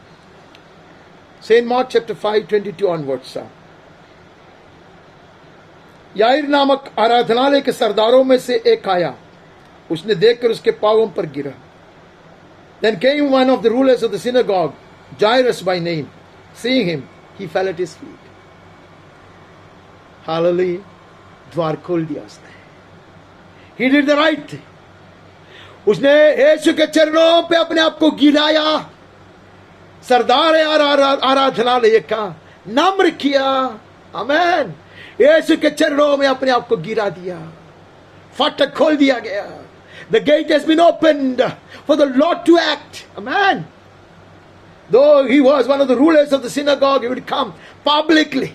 Saint Mark chapter 5, 22 onwards. याईर नामक आराधनालय के सरदारों में से एक आया, उसने देखकर उसके पांवों पर गिरा। Then came one of the rulers of the synagogue, Jairus by name. Seeing him, he fell at his feet. Hallelujah. द्वार खोल दिया उसने। He did the right thing. उसने यीशु के चरणों पे अपने आप को गिराया। सरदार आराधनालय का नम्र किया। आमीन। यीशु के चरणों में अपने आप को गिरा दिया। फाटक खोल दिया गया। The gate has been opened for the Lord to act. Amen. Though he was one of the rulers of the synagogue, he would come publicly.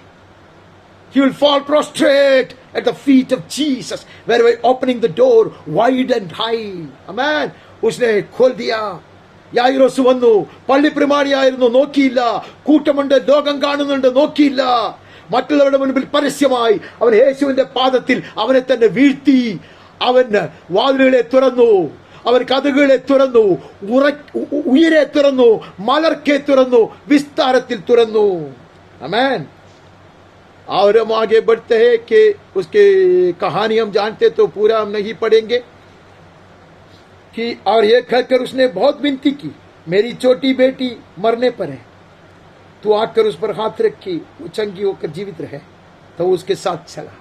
He will fall prostrate at the feet of Jesus, wherever opening the door wide and high. Amen. उसने खोल दिया। യായിറോസ് വന്നു, പള്ളി പ്രമാണിയായിരുന്നു, നോക്കിയില്ല. കൂട്ടമുണ്ട്, ലോകം കാണുന്നുണ്ട്, നോക്കിയില്ല. മറ്റുള്ളവരുടെ മുൻപിൽ പരസ്യമായി അവൻ യേശുവിന്റെ പാദത്തിൽ അവനെ തന്നെ വീഴ്ത്തി. അവൻ വാതിലുകളെ തുറന്നു. അവർ കഥകളെ തുറന്നു, ഉയരെ തുറന്നു, മലർക്കെ തുറന്നു, വിസ്താരത്തിൽ തുറന്നു. आमेन. और हम आगे बढ़ते हैं कि उसके कहानी हम जानते तो पूरा हम नहीं पढ़ेंगे कि और ये कहकर उसने बहुत विनती की, मेरी छोटी बेटी मरने पर है, तू आकर उस पर हाथ रखी, वो चंगी होकर जीवित रहे. तो उसके साथ चला.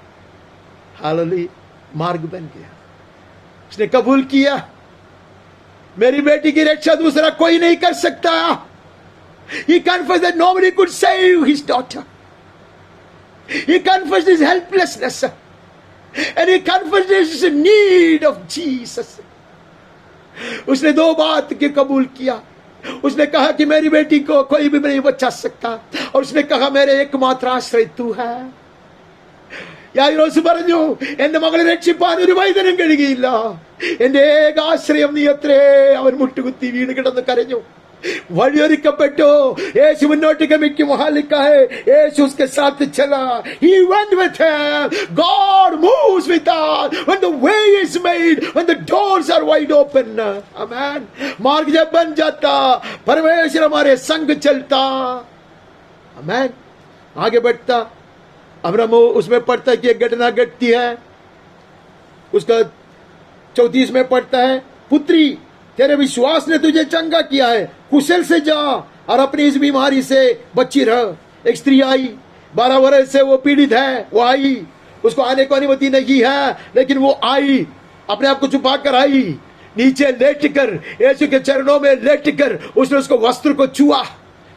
हालेलुया. मार्ग बन गया. उसने कबूल किया, मेरी बेटी की रक्षा दूसरा कोई नहीं कर सकता. He confessed that nobody could save his daughter. He confessed his helplessness. And he confessed his need of Jesus. उसने दो बात के कबूल किया. उसने कहा कि मेरी बेटी को कोई भी नहीं बचा सकता, और उसने कहा मेरे एकमात्र आश्रय तू है. യായിറോസ് പറഞ്ഞു, എന്റെ മകളെ രക്ഷിപ്പാൻ ഒരു വൈദ്യനും കഴിയുകയില്ല, എന്റെ ഏക ആശ്രയം നീ അത്രേ. അവൻ മുട്ടുകുത്തി വീണ് കിടന്ന് കരഞ്ഞു. വഴിയൊരുക്കപ്പെട്ടു. യേശു മുന്നോട്ട് ഗമിക്കും. വഹാं लिखा है യേശു उसके साथ चला. He went with him. God moves with us when the way is made, when the doors are wide open. Amen. मार्ग जब बन जाता, परमेश्वर हमारे संग चलता. Amen. आगे बढ़ता. अब्राहम उसमें पढ़ता है कि एक घटना घटती है. उसका 34 में पढ़ता है, पुत्री तेरे विश्वास ने तुझे चंगा किया है, कुशल से जा और अपनी इस बीमारी से बची रह. एक स्त्री आई, 12 वर्ष से वो पीड़ित है. वो आई, उसको आने को अनुमति नहीं है, लेकिन वो आई, अपने आप को छुपा कर आई. नीचे लेट कर, यीशु के चरणों में लेट कर उसने उसको वस्त्र को छुआ.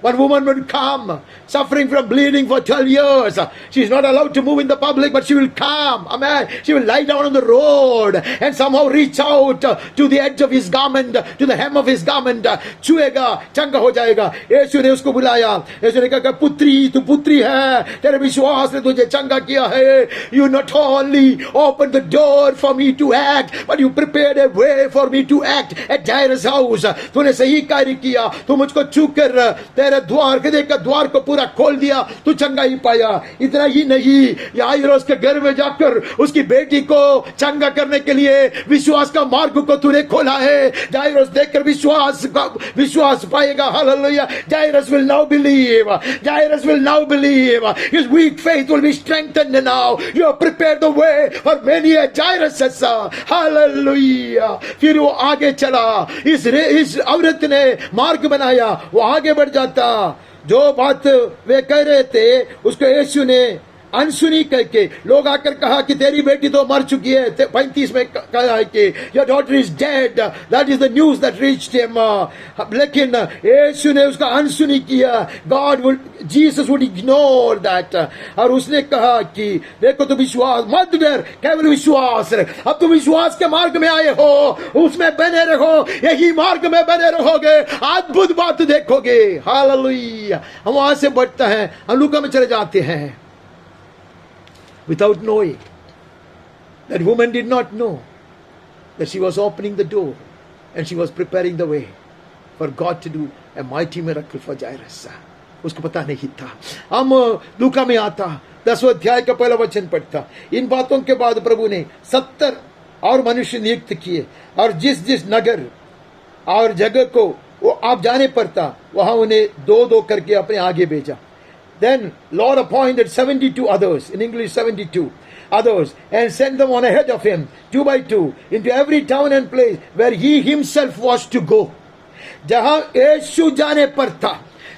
One woman would come, suffering from bleeding for 12 years. She is not allowed to move in the public, but she will come. Amen. She will lie down on the road and somehow reach out to the edge of his garment, to the hem of his garment. छुएगा, चंगा हो जाएगा. यीशु ने उसको बुलाया. यीशु ने कहा, पुत्री, तू पुत्री है, तेरे विश्वास ने तुझे चंगा किया है. You not only opened the door for me to act, but you prepared a way for me to act at Jairus' house. तूने सही कार्य किया. तू मुझको छूकर तेरे द्वार, हृदय का द्वार को पूरा खोल दिया. तू चंगा ही पाया. इतना ही नहीं, याइरोस के घर में जाकर उसकी बेटी को चंगा करने के लिए विश्वास का मार्ग को तूने खोला है. याइरोस देखकर विश्वास पाएगा. Hallelujah. Jairus will now believe. Jairus will now believe. His weak faith will be strengthened now. You have prepared the way for many a Jairus. Hallelujah. फिर वो आगे चला. इस औरत ने मार्ग बनाया. वो आगे बढ़ जाता. जो बात वे कह रहे थे उसको यीशु ने अनसुनी करके, लोग आकर कहा कि तेरी बेटी तो मर चुकी है. 35 में कहा है कि your daughter is dead. That is the news that reached him. लेकिन यीशु ने उसका अनसुनी किया. Jesus would ignore that. और उसने कहा कि देखो, तो विश्वास मत डर, केवल विश्वास. अब तुम विश्वास के मार्ग में आए हो, उसमें बने रहो. यही मार्ग में बने रहोगे, अद्भुत बात देखोगे. हालेलुया. हम वहां से बढ़ते हैं, हम लूका में चले जाते हैं. Without knowing, that woman did not know that she was opening the door and she was preparing the way for God to do a mighty miracle for Jairus. उसको पता नहीं था. हम लूका में आता, 10वें अध्याय का पहला वचन पढ़ता. इन बातों के बाद प्रभु ने 70 और मनुष्य नियुक्त किए, और जिस जिस नगर और जगह को वो आप जाने पड़ता, वहां उन्हें 2-2 करके अपने आगे भेजा. Then Lord appointed 72 others, in English 72 others, and sent them on ahead of him, 2 by 2, into every town and place where he himself was to go. जहां यीशु जाने पर था,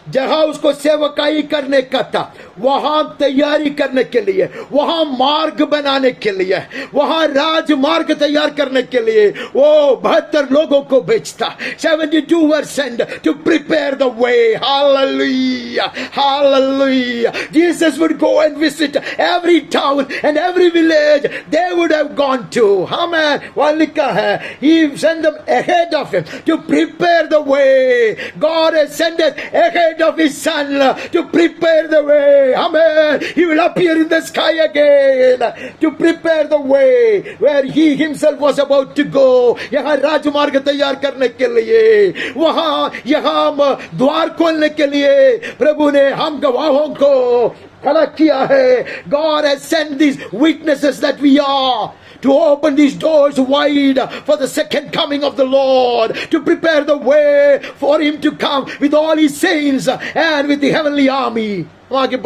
जहां उसको सेवकाई करने का था, वहां तैयारी करने के लिए, वहां मार्ग बनाने के लिए, वहां राजमार्ग तैयार करने के लिए वो 72 लोगों को भेजता. 72 were sent to prepare the way. Hallelujah. Hallelujah. Jesus would go and visit every town and every village they would have gone to. Amen. वहां लिखा है, he sent them ahead of him to prepare the way. God has sent us ahead of his son to prepare the way. Amen. He will appear in the sky again to prepare the way where he himself was about to go. यहाँ राजमार्ग तैयार करने के लिए, वहां यहाँ द्वार खोलने के लिए प्रभु ने हम गवाहों को खड़ा किया है. God has sent these witnesses that we are to open these doors wide for the second coming of the Lord, to prepare the way for him to come with all his saints and with the heavenly army. हम आगे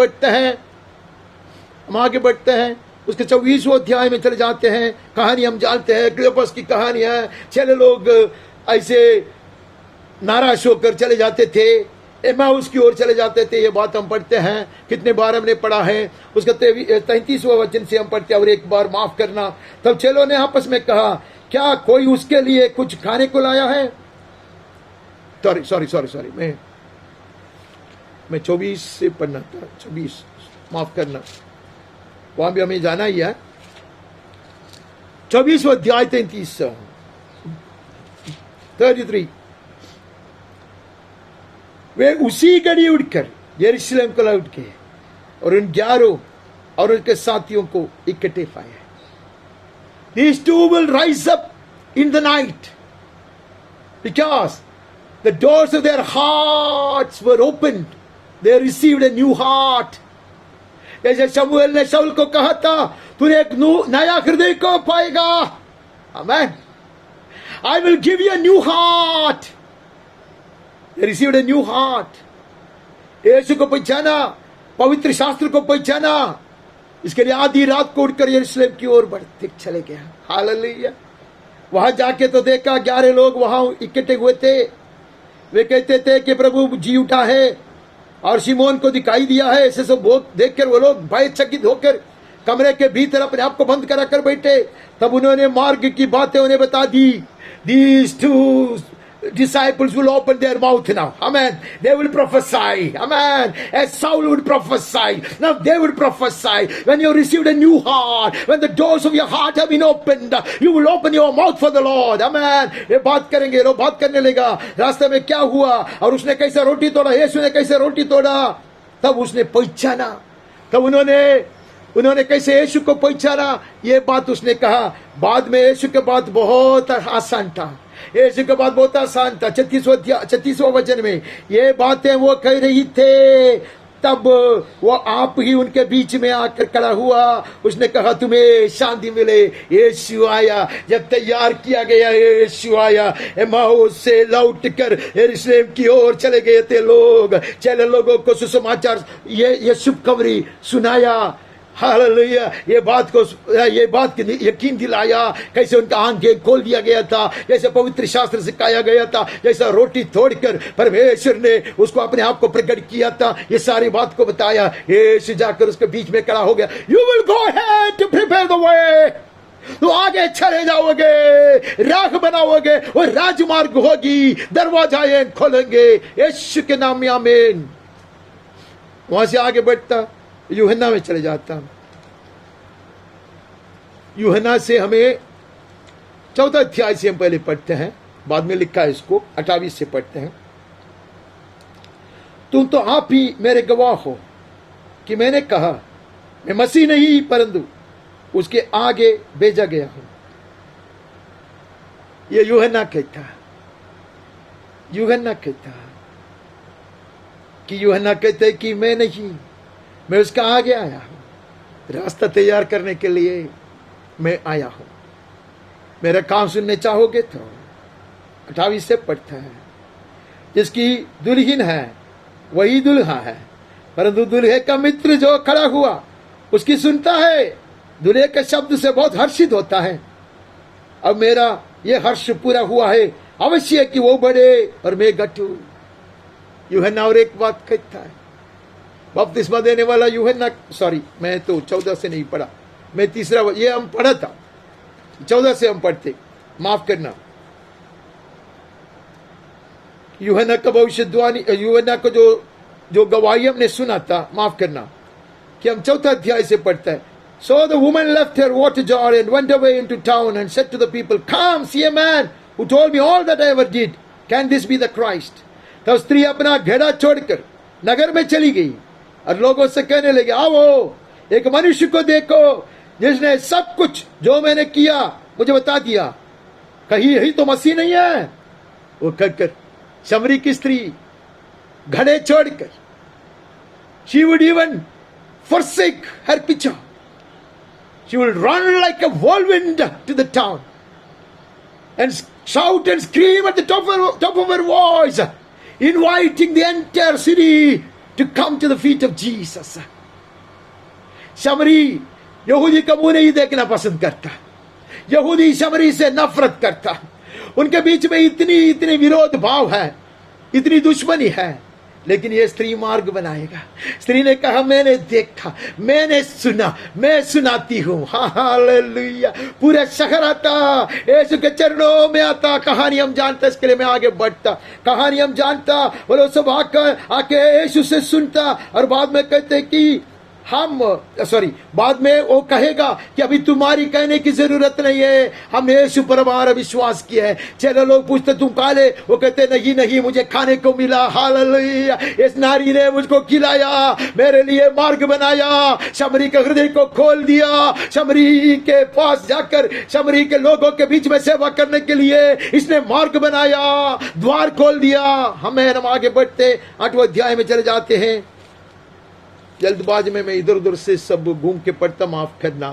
बढ़ते हैं, उसके 24वें अध्याय में चले जाते हैं। कहानी हम जानते हैं, क्लियोपस की कहानी है। 6 लोग ऐसे नाराज होकर चले जाते थे, एमाउस की ओर चले जाते थे। ये बात हम पढ़ते हैं, कितने बार हमने पढ़ा है। उसका 33वां वचन से हम पढ़ते हैं, और एक बार माफ करना। तब चेलों ने आपस में कहा, क्या कोई उसके लिए कुछ खाने को लाया है? सॉरी, मैं 24 से पढ़ना था, 24, माफ करना, वहां भी हमें जाना ही है। 24वां अध्याय 33 वे उसी घड़ी उठकर यरूशलेम को लौट के और उन 11 और उनके साथियों को इकट्ठे पाए। These two will rise up in the night because the doors of their hearts were opened. They received a new heart. जैसे शमूएल ने शाऊल को कहा था, तूने एक नया हृदय को पाएगा। Amen. I will give you a new heart. They received a new heart. यीशु को पहचाना, पवित्र शास्त्र को पहचाना, इसके लिए आधी रात को उठकर यरूशलेम की ओर बढ़ते चले गया। हालेलुया। वहां जाके तो देखा 11 लोग वहां इकट्ठे हुए थे। वे कहते थे कि प्रभु जी उठा है और शिमोन को दिखाई दिया है। ऐसे सब देखकर वो लोग भयचकित होकर कमरे के भीतर अपने आप को बंद करा कर बैठे। तब उन्होंने मार्ग की बातें उन्हें बता दी। These two disciples will open their mouth now. Amen. They will prophesy. Amen. As Saul would prophesy, now they will prophesy. When you received a new heart, when the doors of your heart have been opened, you will open your mouth for the Lord. Amen. ये बात करेंगे, लोग बात करने लगा। रास्ते में क्या हुआ और उसने कैसे रोटी तोड़ा, यीशु ने कैसे रोटी तोड़ा, तब उसने पहचाना। तब उन्होंने कैसे यीशु को पहचाना, ये बात उसने कहा। बाद में यीशु के बाद बहुत आसान था। यीशु के बाद बहुत आसान था। 36वां वचन में ये बातें वो कह रही थे, तब वो आप ही उनके बीच में आकर खड़ा हुआ। उसने कहा, तुम्हें शांति मिले। यीशु आया, जब तैयार किया गया यीशु आया। एमाउस से लौट कर यरूशलेम की ओर चले गए थे लोग। 6 लोगों को सुसमाचार, ये शुभखबरी सुनाया। हालेलुया। ये बात की यकीन दिलाया, कैसे उनका आंखें खोल दिया गया था, जैसे पवित्र शास्त्र सिखाया गया था, जैसा रोटी तोड़कर परमेश्वर ने उसको अपने आप को प्रकट किया था। ये सारी बात को बताया। यीशु जाकर उसके बीच में खड़ा हो गया। You will go ahead to prepare the way. तो आगे चले जाओगे, राह बनाओगे और राजमार्ग होगी, दरवाजा खोलेंगे यीशु के नाम में। आमीन। वहां से आगे बढ़ता यूहन्ना में चले जाता। यूहन्ना से हमें 14 अध्याय से हम पहले पढ़ते हैं, बाद में लिखा है इसको 28 से पढ़ते हैं। तुम तो आप ही मेरे गवाह हो कि मैंने कहा, मैं मसीह नहीं परंतु उसके आगे भेजा गया हूं। यह यूहन्ना कहता है कि मैं नहीं, मैं उसका आगे आया हूं। रास्ता तैयार करने के लिए मैं आया हूं। मेरा काम सुनने चाहोगे तो 28 से पढ़ता है। जिसकी दुल्हन है वही दुल्हा है, परंतु दुल्हे का मित्र जो खड़ा हुआ उसकी सुनता है, दुल्हे के शब्द से बहुत हर्षित होता है। अब मेरा ये हर्ष पूरा हुआ है। अवश्य कि वो बढ़े और मैं घटूं। यूहन्ना और एक बात कहता है, बपतिस्मा देने वाला यूहन्ना, सॉरी मैं तो 14 से नहीं पढ़ा, मैं तीसरा, ये हम पढ़ा था 14 से हम पढ़ते, माफ करना। यूहन्ना का भविष्यवाणी, यूहन्ना को जो गवाही हमने सुना था, माफ करना, कि हम 4 अध्याय से पढ़ता है। So the woman left her water jar and went away into town and said to the people, Come, see a man who told me all that I ever did. Can this be the Christ? तब स्त्री अपना घेड़ा छोड़कर नगर में चली गई और लोगों से कहने लगे, आओ एक मनुष्य को देखो जिसने सब कुछ जो मैंने किया मुझे बता दिया। कहीं यही तो मसीह नहीं है? वो कहकर शमरी की स्त्री घड़े छोड़कर, she would even forsake her pitcher, She will run like a whirlwind to the town and shout and scream at the top of her voice, inviting the entire city to come to the feet of Jesus. शमरी यहूदी का मुंह नहीं देखना पसंद करता, यहूदी शमरी से नफरत करता, उनके बीच में इतनी विरोध भाव है, इतनी दुश्मनी है, लेकिन ये स्त्री मार्ग बनाएगा। स्त्री ने कहा, मैंने देखा, मैंने सुना, मैं सुनाती हूं। हालेलुया। पूरा शहर आता, यीशु के चरणों में आता। कहानी हम जानता, इसके लिए मैं आगे बढ़ता। कहानी हम जानता, बोलो सब आके यीशु से सुनता, और बाद में कहते कि बाद में वो कहेगा कि अभी तुम्हारी कहने की जरूरत नहीं है, हमने यीशु पर हमारा विश्वास किया है। चलो लोग पूछते तुम खा ले, वो कहते नहीं मुझे खाने को मिला। हालेलुया। इस नारी ने मुझको खिलाया, मेरे लिए मार्ग बनाया, शमरी के हृदय को खोल दिया, शमरी के पास जाकर शमरी के लोगों के बीच में सेवा करने के लिए इसने मार्ग बनाया, द्वार खोल दिया। हम आगे बढ़ते 8वें अध्याय में चले जाते हैं। जल्दबाजी में मैं इधर उधर से सब घूम के पढ़ता, माफ करना।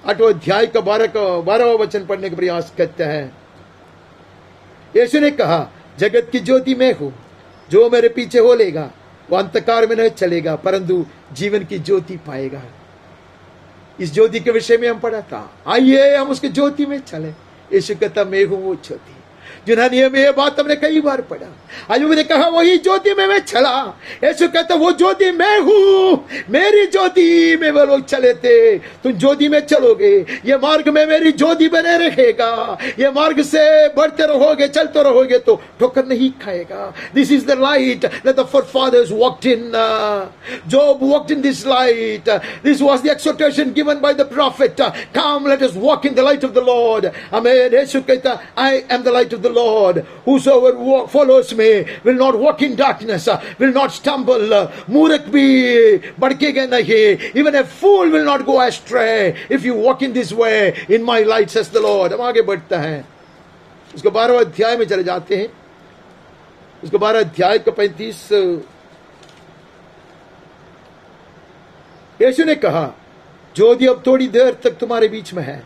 8वें अध्याय का 12वां वचन पढ़ने का प्रयास करते हैं। यीशु ने कहा, जगत की ज्योति मैं हूं, जो मेरे पीछे हो लेगा वो अंधकार में नहीं चलेगा, परंतु जीवन की ज्योति पाएगा। इस ज्योति के विषय में हम पढ़ा था। आइए हम उसके ज्योति में चले। यीशु कहता, मैं हूं वो ज्योति। जिन्होंने में ये बात हमने कई बार पढ़ा। अयुब ने कहा, वही ज्योति में मैं चला। यीशु कहता, वो ज्योति मैं हूं, मेरी ज्योति में वो लोग चले थे। तुम ज्योति में चलोगे, ये मार्ग में मेरी ज्योति बने रहेगा, ये मार्ग से बढ़ते रहोगे, चलते रहोगे तो ठोकर नहीं खाएगा। This is the light that the forefathers walked in. Job walked in this light. This was the exhortation given by the prophet. Come, let us walk in the light of the Lord. Amen. यीशु कहता, I am the light of the Lord. Whosoever follows me will not walk in darkness, will not stumble. मूर्ख भी भटकेगा नहीं. Even a fool will not go astray if you walk in this way in my light, says the Lord. हम आगे बढ़ते हैं, उसको 12वें अध्याय में चले जाते हैं। उसको 12 अध्याय का 35। यीशु ने कहा, ज्योति अब थोड़ी देर तक तुम्हारे बीच में है,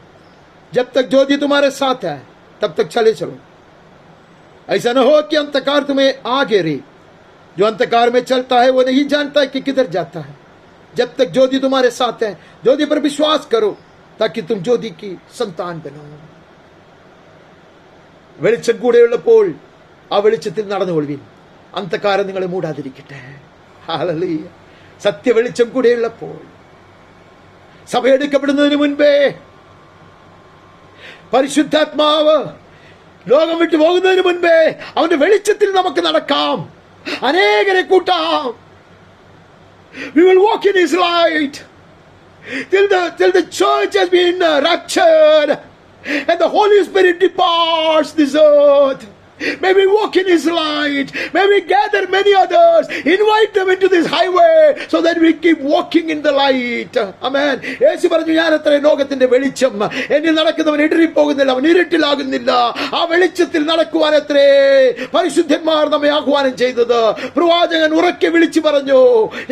जब तक ज्योति तुम्हारे साथ है तब तक चले चलो। ऐसा न हो कि अंधकार तुम्हें आ घेरे। जो अंधकार में चलता है वो नहीं जानता है कि किधर जाता है। जब तक ज्योति तुम्हारे साथ है, ज्योति पर विश्वास करो ताकि तुम ज्योति की संतान बनो। വെളിച്ചം കൂടെയുള്ളപ്പോൾ ആ വെളിച്ചത്തിൽ നടന്നുകൊള്ളുവിൻ, അന്ധകാരം നിങ്ങളെ മൂടാതിരിക്കട്ടെ. ഹല്ലേലൂയ. സത്യ വെളിച്ചം കൂടെയുള്ളപ്പോൾ, സഭ എടുക്കപ്പെടുന്നതിന് മുൻപേ, പരിശുദ്ധാത്മാവ് ലോകം വിട്ടു പോകുന്നതിന് മുൻപേ അവന്റെ വെളിച്ചത്തിൽ നമുക്ക് നടക്കാം, അനേകരെ കൂട്ടാം. We will walk in his light till the church has been raptured and the Holy Spirit departs this earth. May we walk in his light. May we gather many others, invite them into this highway so that we keep walking in the light. Amen. യേശു പറഞ്ഞു, ഞാനത്രേ ലോകത്തിന്റെ വെളിച്ചം, എന്നിൽ നടക്കുന്നവൻ ഇടറിപ്പോകുന്നില്ല, അവൻ ഇരുട്ടിലാകുന്നില്ല. ആ വെളിച്ചത്തിൽ നടക്കുവാനത്രേ പരിശുദ്ധന്മാർ നമ്മെ ആഹ്വാനം ചെയ്തത്. പ്രവാചകൻ ഉറക്കെ വിളിച്ചു പറഞ്ഞു,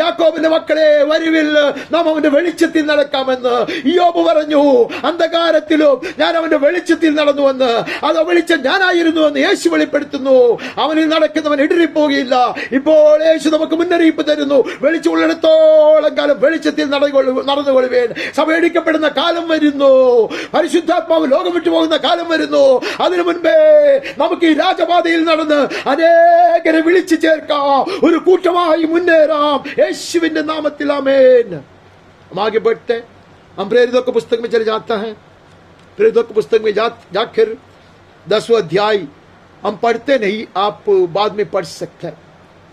യാക്കോബിന്റെ മക്കളെ വരുവിൽ, നാം അവന്റെ വെളിച്ചത്തിൽ നടക്കാമെന്ന്. ഇയ്യോബ് പറഞ്ഞു, അന്ധകാരത്തിലും ഞാൻ അവന്റെ വെളിച്ചത്തിൽ നടന്നുവെന്ന്. അത് വെളിച്ചം ഞാനായിരുന്നുവെന്ന് യേശു വെളിപ്പെടുത്തുന്നു. അവനിൽ നടക്കുന്നവൻ ഇടറിപ്പോകില്ല. ഇപ്പോൾ യേശു നമുക്ക് മുന്നറിയിപ്പ് തരുന്നു, വെളിച്ചമുള്ളിടത്തോളം കാലം വെളിച്ചത്തിൽ നടന്നുകൊള്ളുവേൻ. സഭ ഇടിക്കപ്പെടുന്ന കാലം വരുന്നു, പരിശുദ്ധാത്മാവ് ലോകം വിട്ടു പോകുന്ന കാലം വരുന്നു. അതിനു മുൻപേ നമുക്ക് ഈ രാജപാതയിൽ നടന്ന് അനേകരെ വിളിച്ചു ചേർക്കാം, ഒരു കൂട്ടമായി മുന്നേറാം യേശുവിന്റെ നാമത്തിൽ. ആമേൻ. हम आगे बढ़ते हैं, हम प्रेरितों के पुस्तक में चले जाता है। प्रेरितों के पुस्तक में जाकर 10वां अध्याय हम पढ़ते नहीं, आप बाद में पढ़ सकते हैं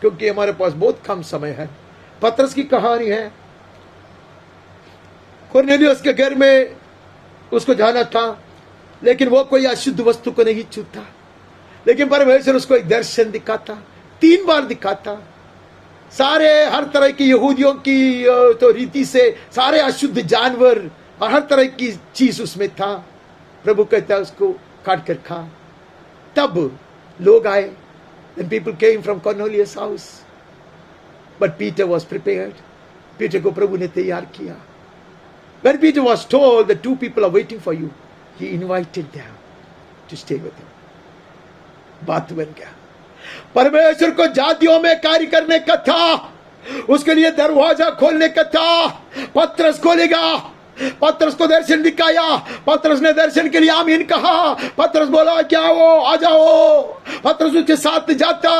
क्योंकि हमारे पास बहुत कम समय है। पतरस की कहानी है। कुरनेलियुस के घर में उसको जाना था, लेकिन वो कोई अशुद्ध वस्तु को नहीं छूता, लेकिन परमेश्वर उसको एक दर्शन दिखाता, 3 बार दिखाता। सारे हर तरह की यहूदियों की तो रीति से सारे अशुद्ध जानवर और हर तरह की चीज उसमें था। प्रभु कहता है उसको काट कर खा। तब लोग आए, then people came from Cornelius' house, but Peter was prepared. Peter को प्रभु ने तैयार किया। When Peter was told that 2 people are waiting for you, he invited them to stay with him. बात बन गया। परमेश्वर को जातियों में कार्य करने का था, उसके लिए दरवाजा खोलने का था। पतरस खोलेगा, पतरस को दर्शन दिखाया, पतरस ने दर्शन के लिए आमीन कहा। पतरस बोला क्या वो आ जाओ, पतरस उसके साथ जाता,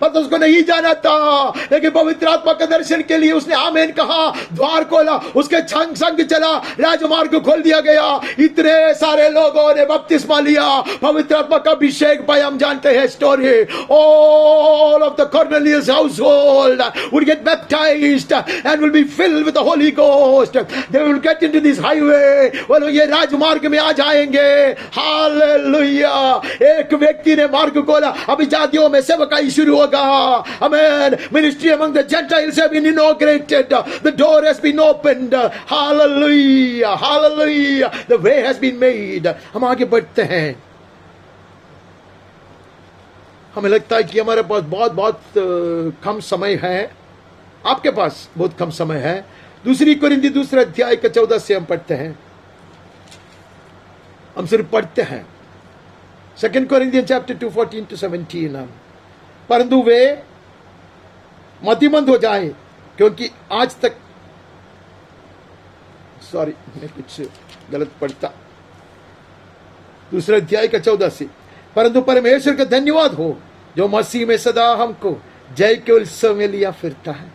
पतरस को नहीं जाना था, लेकिन पवित्र आत्मा के दर्शन के लिए उसने आमीन कहा, द्वार खोला, उसके संग संग चला, राजमार्ग खोल दिया गया। इतने सारे लोगों ने बपतिस्मा लिया, पवित्र आत्मा का अभिषेक पाया। हम जानते हैं story, all of the Cornelius household would get baptized and will be filled with the Holy Ghost. They will get into this highway, वो लोग ये राजमार्ग में आ जाएंगे। हालेलुया। एक व्यक्ति ने मार्ग खोला, अभी जातियों में सेवकाई शुरू होगा। आमेन। Ministry among the Gentiles have been inaugurated. The door has been opened. Hallelujah, hallelujah. The way has been made. हम आगे बढ़ते हैं। हमें लगता है कि हमारे पास बहुत बहुत कम समय है। आपके पास बहुत कम समय है। दूसरी कोरिन्थी 2 अध्याय का 14 से हम पढ़ते हैं। हम सिर्फ पढ़ते हैं। 2 Corinthians chapter 2 14 to 17। हम परंतु वे मतिमंद हो जाए, क्योंकि आज तक मैं कुछ गलत पढ़ता। 2 अध्याय का 14 से, परंतु परमेश्वर का धन्यवाद हो जो मसीह में सदा हमको जय के उत्सव में लिया फिरता है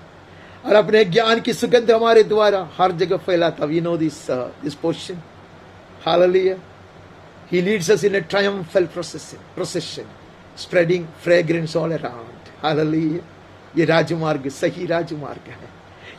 और अपने ज्ञान की सुगंध हमारे द्वारा हर जगह फैलाता। We know this portion. Hallelujah. He leads us in a triumphal procession, spreading fragrance all around. Hallelujah. ये राजमार्ग सही राजमार्ग है।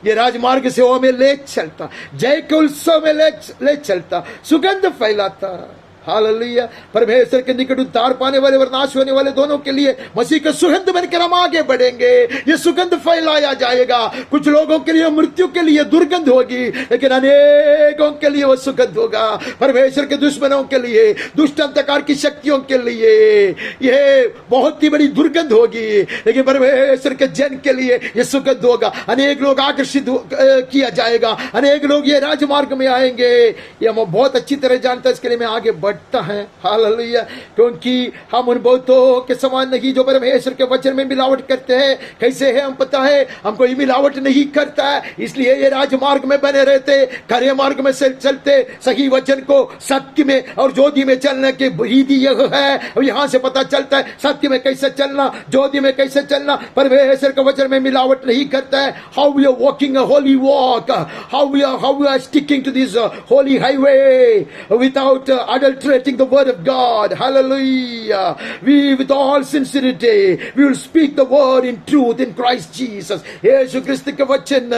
ये राजमार्ग से वो हमें ले चलता, जय के उत्सव में ले चलता, सुगंध फैलाता। हालेलुया। परमेश्वर के निकट उद्धार पाने वाले और नाश होने वाले दोनों के लिए मसीह का सुगंध बनकर हम आगे बढ़ेंगे। ये सुगंध फैलाया जाएगा। कुछ लोगों के लिए मृत्यु के लिए दुर्गंध होगी, लेकिन अनेकों के लिए वो सुगंध होगा। परमेश्वर के दुश्मनों के लिए, दुष्ट अंधकार की शक्तियों के लिए ये बहुत ही बड़ी दुर्गंध होगी, लेकिन परमेश्वर के जन के लिए ये सुगंध होगा। अनेक लोग आकर्षित किया जाएगा, अनेक लोग ये राजमार्ग में आएंगे। ये हम बहुत अच्छी तरह जानते हैं, इसके लिए मैं आगे बढ़ता है। हालेलुया। क्योंकि हम उन बहुतों के समान नहीं जो परमेश्वर के वचन में मिलावट करते हैं। कैसे है हम पता है, हम कोई मिलावट नहीं करता है, इसलिए ये राजमार्ग में बने रहते, खरे मार्ग में चलते, सही वचन को सत्य में और ज्योति में चलने की रीति यह है। और यहां से पता चलता है सत्य में कैसे चलना, ज्योति में कैसे चलना। परमेश्वर के वचन में मिलावट नहीं करता है। How we are walking a holy walk, how we are sticking to this holy highway without adulterating the word of God. Hallelujah. We with all sincerity we will speak the word in truth in Christ Jesus. यीशु क्रिस्त के वचन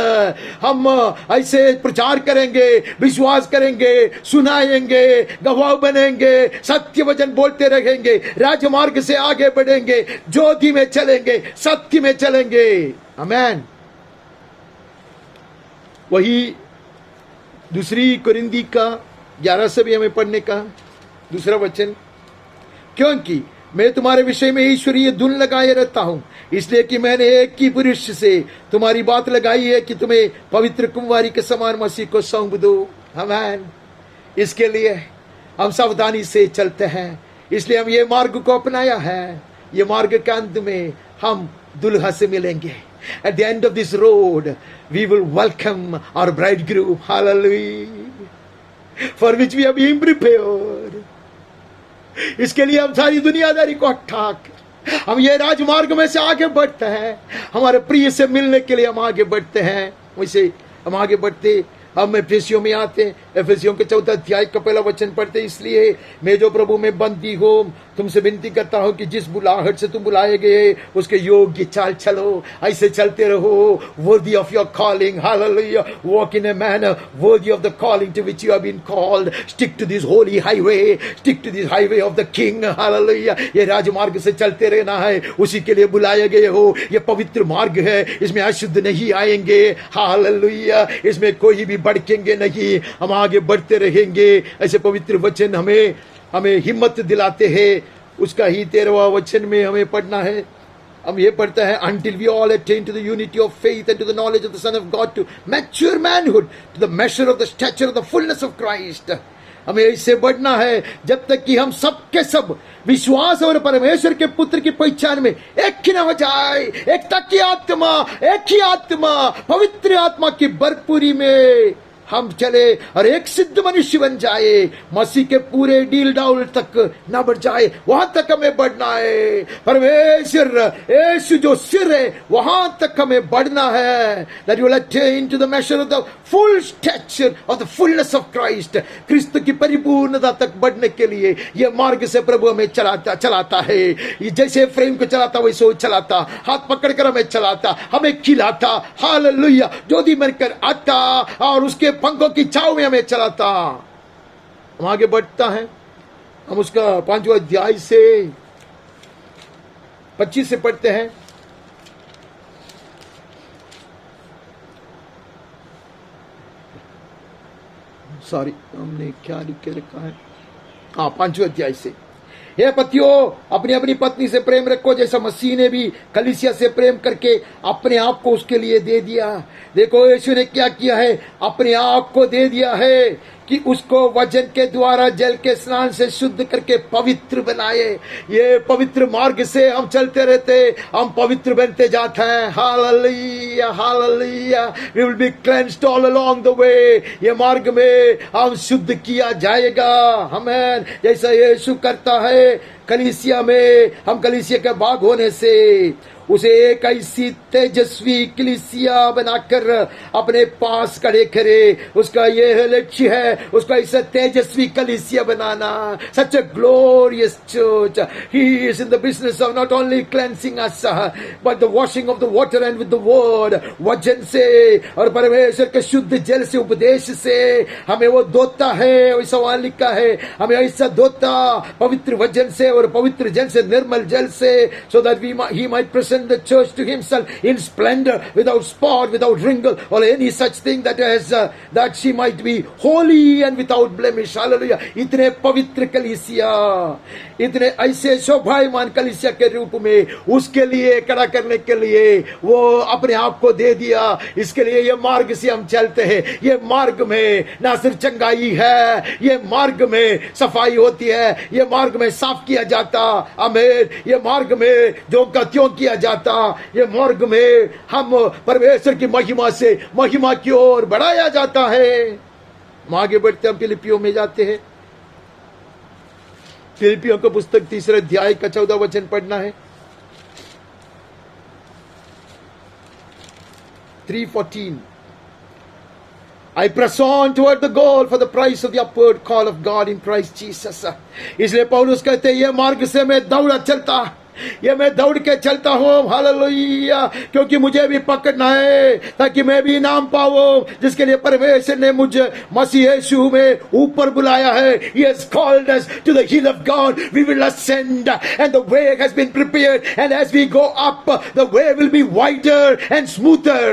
हम ऐसे प्रचार करेंगे, विश्वास करेंगे, सुनाएंगे, गवाह बनेंगे, सत्य वचन बोलते रहेंगे, राजमार्ग से आगे बढ़ेंगे, ज्योति में चलेंगे, सत्य में चलेंगे। आमेन। वही 2 कोरिन्थी का 11 से भी हमें पढ़ने का दूसरा वचन, क्योंकि मैं तुम्हारे विषय में ईश्वरीय धुन लगाए रहता हूं, इसलिए कि मैंने एक ही पुरुष से तुम्हारी बात लगाई है कि तुम्हें पवित्र कुंवारी के समान मसीह को सौंप दो। आमीन। इसके लिए हम सावधानी से चलते हैं, इसलिए हम ये मार्ग को अपनाया है। ये मार्ग के अंत में हम दुल्हा से मिलेंगे। At the end of this road we will welcome our bridegroom. Hallelujah. For which we have been prepared. इसके लिए हम सारी दुनियादारी को हटा कर हम ये राजमार्ग में से आगे बढ़ते हैं। हमारे प्रिय से मिलने के लिए हम आगे बढ़ते हैं। वैसे हम आगे बढ़ते, हम एफेसियों में आते हैं। एफेसियों के 14 अध्याय का पहला वचन पढ़ते, इसलिए मैं जो प्रभु में बंदी हो तुमसे विनती करता हूं कि जिस बुलाहट से तुम बुलाए गए उसके योग्य चाल चलो, ऐसे चलते रहो, worthy of your calling. Hallelujah. Walk in a manner worthy of the calling to which you have been called. Stick to this holy highway. Stick to this highway of the King. Hallelujah. ये राजमार्ग से चलते रहना है, उसी के लिए बुलाए गए हो। ये पवित्र मार्ग है, इसमें अशुद्ध नहीं आएंगे। Hallelujah. इसमें कोई भी भड़केंगे नहीं, हम आगे बढ़ते रहेंगे। ऐसे पवित्र वचन हमें हिम्मत दिलाते हैं। उसका ही 13वां वचन में हमें पढ़ना है। हम ये पढ़ते हैं, until we all attain to the unity of faith and to the knowledge of the Son of God, to mature manhood, to the measure of the stature of the fullness of Christ. हमें इससे बढ़ना है जब तक कि हम सब के सब विश्वास और परमेश्वर के पुत्र की पहचान में एक ही न हो जाए, एकता की आत्मा, एक ही आत्मा, पवित्र आत्मा की भरपूरी में हम चले और एक सिद्ध मनुष्य बन जाए, मसीह के पूरे डील डाउल तक ना बढ़ जाए, वहां तक हमें बढ़ना है। परमेश्वर यीशु जो सिर है वहां तक हमें बढ़ना है। That you will attain to the measure of the full stature of the fullness of Christ. क्रिस्त की परिपूर्णता तक बढ़ने के लिए यह मार्ग से प्रभु हमें चलाता है। ये जैसे फ्रेम को चलाता वैसे वो चलाता, हाथ पकड़कर हमें चलाता, हमें खिलाता, हालेलुया, ज्योति बनकर आता और उसके पंखों की छाव में हमें चलाता। हम आगे बढ़ता है, हम उसका 5वां अध्याय से 25 से पढ़ते हैं। सॉरी, हमने क्या लिख के रखा है? हाँ, 5वें अध्याय से, हे पतियों अपनी अपनी पत्नी से प्रेम रखो जैसा मसीह ने भी कलीसिया से प्रेम करके अपने आप को उसके लिए दे दिया। देखो यीशु ने क्या किया है, अपने आप को दे दिया है कि उसको वचन के द्वारा जल के स्नान से शुद्ध करके पवित्र बनाए। ये पवित्र मार्ग से हम चलते रहते, हम पवित्र बनते जाते हैं। Hallelujah, hallelujah, we will be cleansed all along the way. ये मार्ग में हम शुद्ध किया जाएगा। आमीन। जैसा यीशु करता है कलीसिया में, हम कलीसिया के भाग होने से उसे एक ऐसी तेजस्वी कलीसिया बनाकर अपने पास खड़े करे। उसका यह लक्ष्य है, उसका ऐसा तेजस्वी कलीसिया बनाना। Such a glorious church. He is in the business of not only cleansing us but the washing of the water and with the word. वचन से और परमेश्वर के शुद्ध जल से, उपदेश से हमें वो धोता है। वैसा वहां लिखा है, हमें ऐसा धोता पवित्र वचन से और पवित्र जल से, निर्मल जल से, so that he might present the church to himself in splendor, without spot, without wrinkle or any such thing, that she might be holy and without blemish. Hallelujah. इतने पवित्र कलीसिया, इतने ऐसे शोभायमान कलीसिया के रूप में उसके लिए खड़ा करने के लिए वो अपने आप को दे दिया। इसके लिए ये मार्ग से हम चलते हैं। ये मार्ग में ना सिर्फ चंगाई है, ये मार्ग में सफाई होती है, ये मार्ग में साफ किया जाता। आमीन। ये मार्ग में जो का त्यों किया जाता, ये मार्ग में हम परमेश्वर की महिमा से महिमा की ओर बढ़ाया जाता है। हम आगे बढ़ते हम फिलिपियों में जाते हैं। फिलिपियों को पुस्तक 3 अध्याय का 14 वचन पढ़ना है। 3:14 I press on toward the goal for the prize of the upward call of God in Christ Jesus. इसलिए पौलुस कहते हैं, ये मार्ग से मैं दौड़ा चलता, ये मैं दौड़ के चलता हूँ। हालेलुया, क्योंकि मुझे भी पकड़ना है ताकि मैं भी इनाम पाऊं जिसके लिए परमेश्वर ने मुझे मसीह यीशु में ऊपर बुलाया है। He has called us to the hill of God. We will ascend and the way has been prepared, and as we go up the way will be wider and smoother.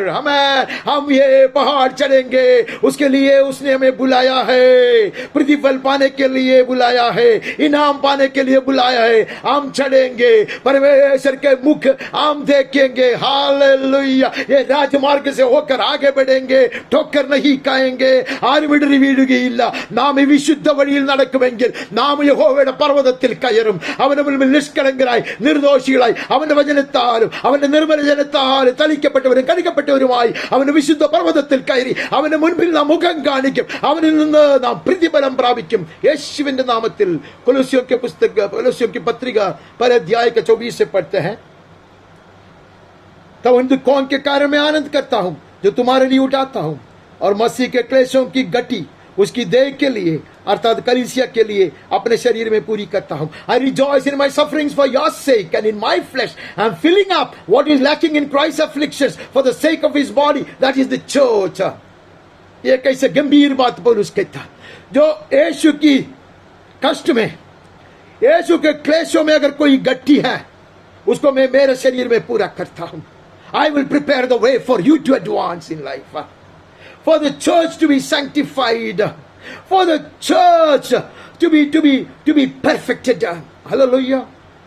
हम ये पहाड़ चढ़ेंगे, उसके लिए उसने हमें बुलाया है, प्रतिफल पाने के लिए बुलाया है, इनाम पाने के लिए बुलाया है। हम चढ़ेंगे, परमेश्वर के मुख हम देखेंगे। हालेलुया। ये राजमार्ग से होकर आगे बढ़ेंगे, ठोकर नहीं खाएंगे, ആരുമിടറി വീഴുകയില്ല, നാം ഈ വിശുദ്ധ വഴിയിൽ നടക്കുമെങ്കിൽ നാം യഹോവയുടെ പർവ്വതത്തിൽ കയറും. അവന്റെ മുൻപിൽ നിഷ്കളങ്കരായി, നിർദോഷികളായി, അവന്റെ വചനത്താലും അവന്റെ നിർമ്മലജനത്താലും തളിക്കപ്പെട്ടവരും കഴുകപ്പെട്ടവരുമായി അവന്റെ വിശുദ്ധ പർവ്വതത്തിൽ കയറി അവന്റെ മുൻപിൽ നാം മുഖം കാണിക്കും. അവനിൽ നിന്ന് നാം പ്രതിഫലം പ്രാപിക്കും. യേശുവിന്റെ നാമത്തിൽ കൊലോസ്യോं के पुस्तक, कोलोसियों की पत्रिका पर अध्याय के 24 से पढ़ते हैं। तब उन दुखों के कारण मैं आनंद करता हूं जो तुम्हारे लिए उठाता हूं, और मसीह के क्लेशों की गति उसकी देह के लिए अर्थात कलीसिया के लिए अपने शरीर में पूरी करता हूं। I rejoice in my sufferings for your sake, and in my flesh I am filling up what is lacking in Christ's afflictions for the sake of his body, that is the church. ये कैसे गंभीर बात पौलुस कहता, जो यीशु की कष्ट में, यीशु के क्लेशों में अगर कोई गट्टी है उसको मैं मेरे शरीर में पूरा करता हूं। I will prepare the way for you to advance in life, for the church to be sanctified, for the church to be perfected. Hallelujah.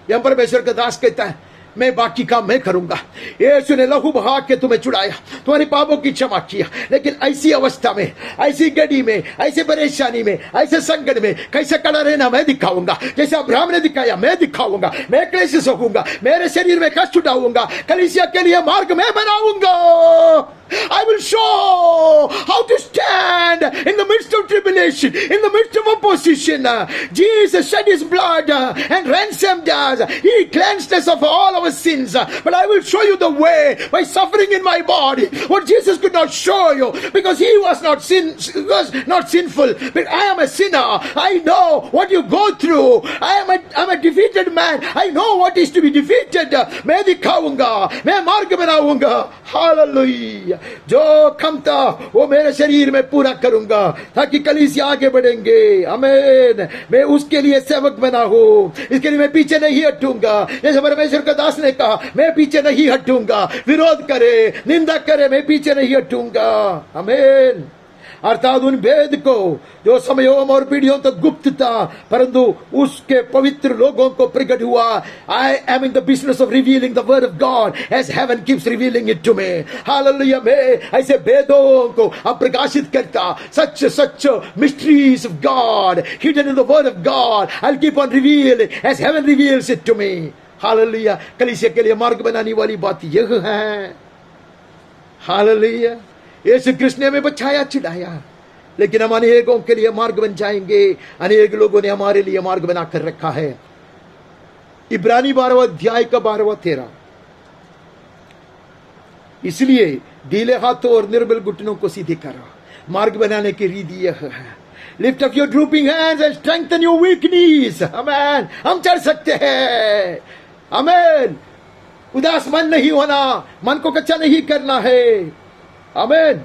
यहां परमेश्वर का दास कहता है, मैं बाकी काम मैं करूंगा। यीशु ने लहू बहा के तुम्हें छुड़ाया, तुम्हारे पापों की क्षमा किया। लेकिन ऐसी अवस्था में, ऐसी गड़ी में, ऐसे परेशानी में, ऐसे संकट में कैसे खड़ा रहना मैं दिखाऊंगा। जैसे अब्राहम ने दिखाया मैं दिखाऊंगा। मैं क्लेश सहूंगा, मेरे शरीर में कष्ट उठाऊंगा, कलीसिया के लिए मार्ग मैं बनाऊंगा। I will show how to stand in the midst of tribulation, in the midst of opposition. Jesus shed his blood and ransomed us. He cleansed us of all our sins. But I will show you the way by suffering in my body. What Jesus could not show you because he was not sinful. But I am a sinner. I know what you go through. I'm a defeated man. I know what is to be defeated. मैं दिखाऊंगा, मैं मार्ग बनाऊंगा। Hallelujah. जो कम था वो मेरे शरीर में पूरा करूंगा ताकि कलीसिया आगे बढ़ेंगे। आमीन। मैं उसके लिए सेवक बना हूं, इसके लिए मैं पीछे नहीं हटूंगा। जैसे परमेश्वर का दास ने कहा, मैं पीछे नहीं हटूंगा। विरोध करे, निंदा करे, मैं पीछे नहीं हटूंगा। आमीन। अर्थात उन भेद को जो समयों और पीढ़ियों तक गुप्त था, परंतु उसके पवित्र लोगों को प्रकट हुआ। I am in the business of revealing the word of God as heaven keeps revealing it to me. Hallelujah। मैं ऐसे भेदों को अब प्रकाशित करता, such mysteries of God hidden in the word of God I'll keep on revealing as heaven reveals it to me. Hallelujah। कलीसिया के लिए मार्ग बनाने वाली बात यह है। Hallelujah। यीशु कृष्ण ने हमें बचाया, छुड़ाया, लेकिन हम अनेकों के लिए मार्ग बन जाएंगे। अनेक लोगों ने हमारे लिए मार्ग बनाकर रखा है। इब्रानी 12वां अध्याय का 12-13। इसलिए ढीले हाथों और निर्बल घुटनों को सीधे करो। मार्ग बनाने की रीति यह है। Lift up your drooping hands and strengthen your weak knees. आमीन। हम चढ़ सकते हैं। आमीन। उदास मन नहीं होना, मन को कच्चा नहीं करना है। आमीन।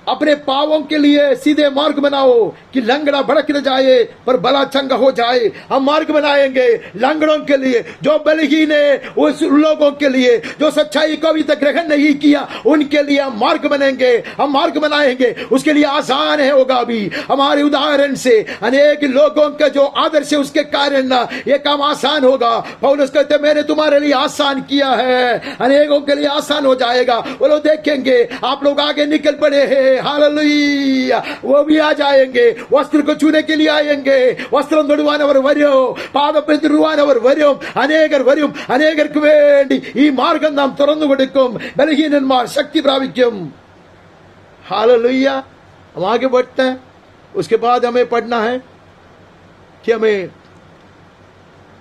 अपने पावों के लिए सीधे मार्ग बनाओ कि लंगड़ा भड़क न जाए पर भला चंगा हो जाए। हम मार्ग बनाएंगे लंगड़ों के लिए, जो बलहीन है, उस लोगों के लिए जो सच्चाई को अभी तक ग्रहण नहीं किया, उनके लिए हम मार्ग बनेंगे। हम मार्ग बनाएंगे, उसके लिए आसान है होगा। अभी हमारे उदाहरण से अनेक लोगों के जो आदर्श है उसके कारण ये काम आसान होगा। पौलुस कहते मैंने तुम्हारे लिए आसान किया है, अनेकों के लिए आसान हो जाएगा। वो लोग देखेंगे आप लोग आगे निकल पड़े हैं। हालेलुया। वो भी आ जाएंगे, वस्त्र को छूने के लिए आएंगे। वस्त्रं തൊടുവാനവർ വരും, പാദത്തിൽ തൊടുവാനവർ വരും, അനേകർ വരും, അനേകർക്ക് വേണ്ടി ഈ മാർഗം നാം തുറന്നു കൊടുക്കും। ബലഹീനന്മാർ ശക്തി പ്രാപിക്കും। हालेलुया। हम आगे बढ़ते हैं। उसके बाद हमें पढ़ना है कि हमें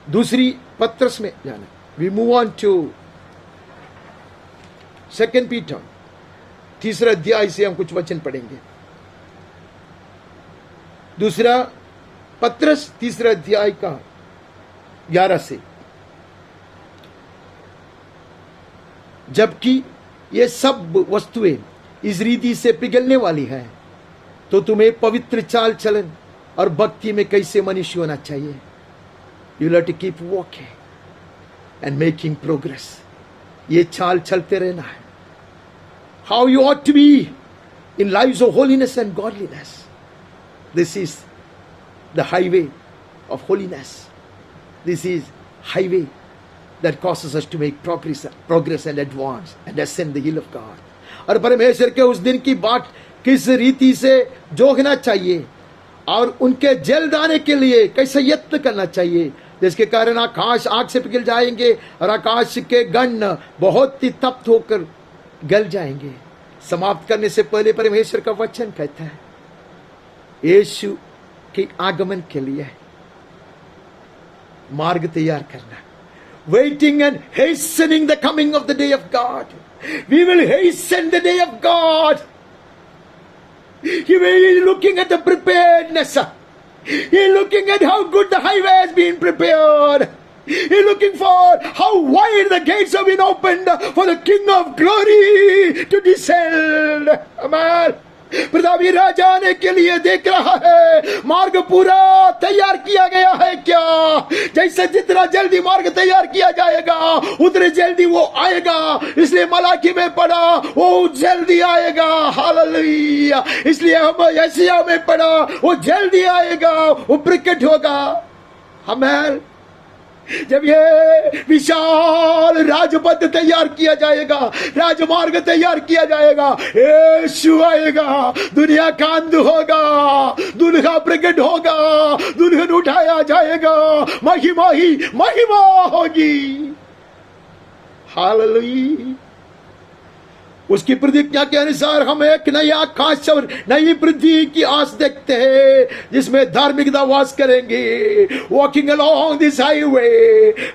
दूसरी पत्रस में जाना। We move on to 2 Peter 3 अध्याय से हम कुछ वचन पढ़ेंगे। दूसरा पत्रस 3 अध्याय का 11 से। जबकि ये सब वस्तुएं इस रीति से पिघलने वाली है, तो तुम्हें पवित्र चाल चलन और भक्ति में कैसे मनुष्य होना चाहिए। You have to keep walking and making progress. ये चाल चलते रहना है। How you ought to be in lives of holiness and godliness. This is the highway of holiness. This is highway that causes us to make progress and advance and ascend the hill of God. और परमेश्वर के उस दिन की बात किस रीति से जोगना चाहिए और उनके जल्द आने के लिए कैसे यत्न करना चाहिए, जिसके कारण आकाश आग से पिघल जाएंगे और आकाश के गण बहुत ही तप्त होकर गल जाएंगे। समाप्त करने से पहले परमेश्वर का वचन कहता है यीशु के आगमन के लिए मार्ग तैयार करना। Waiting and hastening the coming of the day of God. We will hasten the day of God. He is looking at the preparedness. He is looking at how good the highway has been prepared. He's looking for how wide the gates have been opened for the King of Glory to descend. Amen. प्रतापी राजा आने के लिए देख रहा है मार्ग पूरा तैयार किया गया है क्या। जैसे जितना जल्दी मार्ग तैयार किया जाएगा उतने जल्दी वो आएगा। इसलिए मलाकी में पढ़ा वो जल्दी आएगा। हालेलुया। इसलिए हम यशायाह में पढ़ा वो जल्दी आएगा, वो प्रकट होगा। आमीन। जब ये विशाल राजपथ तैयार किया जाएगा, राजमार्ग तैयार किया जाएगा, यीशु आएगा, दुनिया का अंत होगा, दुल्हा प्रकट होगा, दुल्हन उठाया जाएगा, महिमा ही महिमा होगी। हालेलुया। उसकी प्रतिज्ञा के अनुसार हम एक नई आकाश और नई पृथ्वी की आस देखते हैं जिसमें धार्मिकता वास करेंगे। Walking along this highway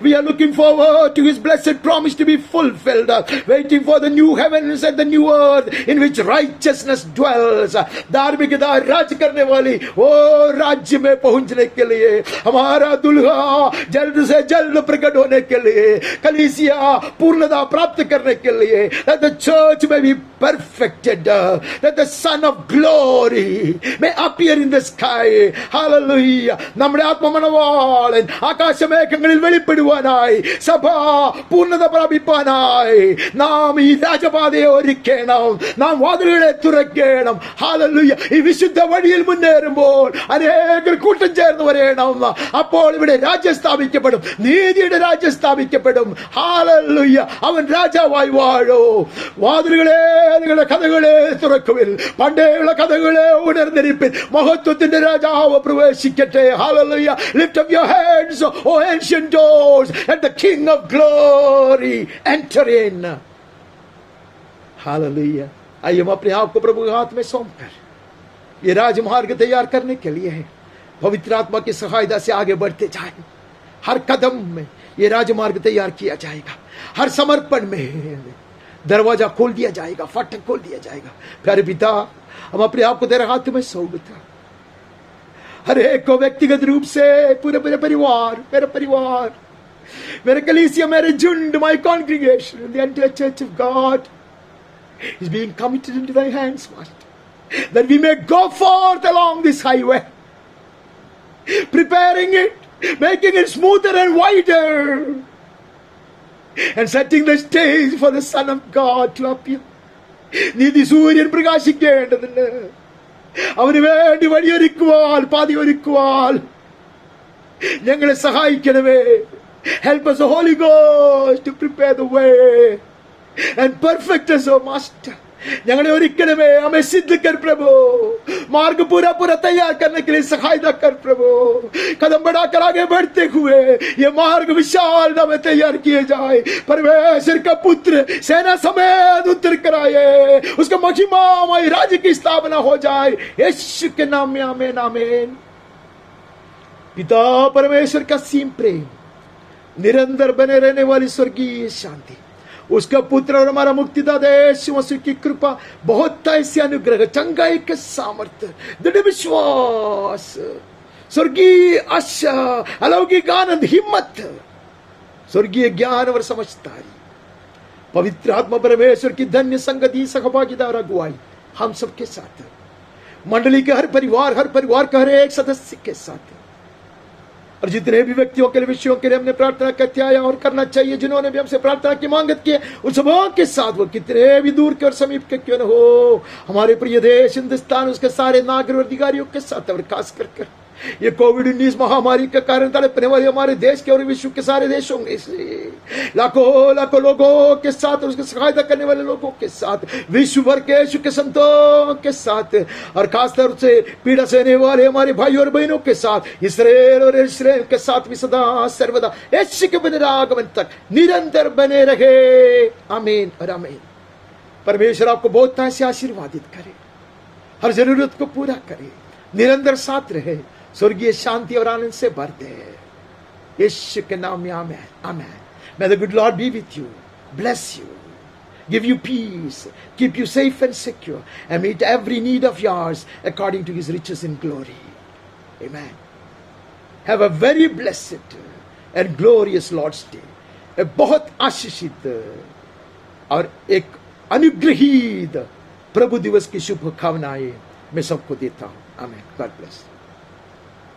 we are looking forward to his blessed promise to be fulfilled, waiting for the new heavens and the new earth in which righteousness dwells. धार्मिकता राज करने वाली वो राज्य में पहुंचने के लिए, हमारा दुल्हा जल्द से जल्द प्रकट होने के लिए, कलीसिया पूर्णता प्राप्त करने के लिए, the church may be perfected, that the Son of Glory may appear in the sky. Hallelujah. നമ്മുടെ ആത്മമണവാളൻ ആകാശമേഘങ്ങളിൽ വെളിപ്പെടുവാനായി, സഭ പൂർണ്ണത പ്രാപിപ്പാനായി നാം ഈ രാജപാതയെ ഒരുക്കണം, നാം വാതിലുകളെ തുറക്കണം. Hallelujah. ഈ വിശുദ്ധ വഴിയിൽ മുന്നേറുമ്പോൾ അനേകർ കൂട്ടം ചേർന്ന് വരണം. അപ്പോൾ ഇവിടെ രാജ്യം സ്ഥാപിക്കപ്പെടും, നീതിയുടെ രാജ്യം സ്ഥാപിക്കപ്പെടും. Hallelujah. അവൻ രാജാവായി വാഴും. വാതിലുകളെ, നിങ്ങളുടെ കഥകളെ തുറക്കുവിൻ, പണ്ടേയുള്ള കഥകളെ ഉണർന്നിരിപ്പിൻ, മഹത്വത്തിന്റെ രാജാവ് പ്രവേശിക്കട്ടെ. Hallelujah. Lift up your heads, O ancient doors, and the King of Glory enter in. Hallelujah. आइए हम अपने आप को प्रभु के हाथ में सौंपकर ये राजमार्ग तैयार करने के लिए है, पवित्र आत्मा की सहायता से आगे बढ़ते जाए। हर कदम में ये राजमार्ग तैयार किया जाएगा, हर समर्पण में दरवाजा खोल दिया जाएगा, फाटक खोल दिया जाएगा। प्यारे पिता, हम अपने आप को तेरे हाथ में सौंपते, हर एक को व्यक्तिगत रूप से, पूरे मेरे परिवार, मेरे कलीसिया, मेरे झुंड, my congregation, the entire church of God is being committed into thy hands, Master, that we may go forth along this highway, preparing it, making it smoother and wider, and setting the stage for the Son of God to appear. നീതി സൂര്യൻ പ്രകാശിക്കേണ്ടതുണ്ട്, അവന് വേണ്ടി വഴിയൊരുക്കുവാൻ, പാതയൊരുക്കുവാൻ ഞങ്ങളെ സഹായിക്കണമേ. Help us, O Holy Ghost, to prepare the way and perfect us, O Master. ഞങ്ങളെ ഒരുക്കണമേ, हमें सिद्ध कर प्रभु, मार्ग पूरा तैयार करने के लिए सहायता कर प्रभु। कदम बढ़ाकर आगे बढ़ते हुए ये मार्ग विशाल में तैयार किए जाए, परमेश्वर का पुत्र सेना समेत उतर कर आए, उसका महिमामय राज्य की स्थापना हो जाए, यीशु के नाम में आमीन आमीन। पिता परमेश्वर का सीम प्रेम, निरंतर बने रहने वाली स्वर्गीय शांति, उसका पुत्र और हमारा मुक्तिदाता यीशु मसीह की कृपा, बहुत ऐसे अनुग्रह, चंगाई के सामर्थ्य, दृढ़ विश्वास, स्वर्गीय आशा, अलौकिक आनंद, हिम्मत, स्वर्गीय ज्ञान और समझदारी, पवित्र आत्मा परमेश्वर की धन्य संगति, सहभागिता और अगुवाई हम सबके साथ, मंडली के हर परिवार का हर एक सदस्य के साथ, और जितने भी व्यक्तियों के लिए, विषयों के लिए हमने प्रार्थना करते आया और करना चाहिए, जिन्होंने भी हमसे प्रार्थना की मांगत की, उन सबों के साथ, वो कितने भी दूर के और समीप के क्यों न हो, हमारे प्रिय देश हिंदुस्तान, उसके सारे नागरिक और अधिकारियों के साथ, और खास कर ये कोविड-19 महामारी के कारण तड़पने वाले हमारे देश के और विश्व के सारे देशों में से लाखों लोगों के साथ, और उसकी सहायता करने वाले लोगों के साथ, विश्व भर के यीशु के संतों के साथ, और खासतौर से पीड़ा सहने वाले हमारे भाइयों और बहनों के साथ, इसराइल और यरूशलेम के साथ भी सदा सर्वदा यीशु के पुनरागमन तक निरंतर बने रहे। आमीन और आमीन। परमेश्वर आपको बहुत से आशीर्वादित करे, हर जरूरत को पूरा करे, निरंतर साथ रहे, स्वर्गीय शांति और आनंद से भर दे, यीशु के नाम में आमेन आमेन। May the good Lord be with you, bless you, give you peace, keep you safe and secure, and meet every need of yours according to his riches in glory. Amen. Have a very blessed and glorious Lord's Day. एक बहुत आशीषित और एक अनुग्रहीत प्रभु दिवस की शुभकामनाएं मैं सबको देता हूं। आमीन। God bless.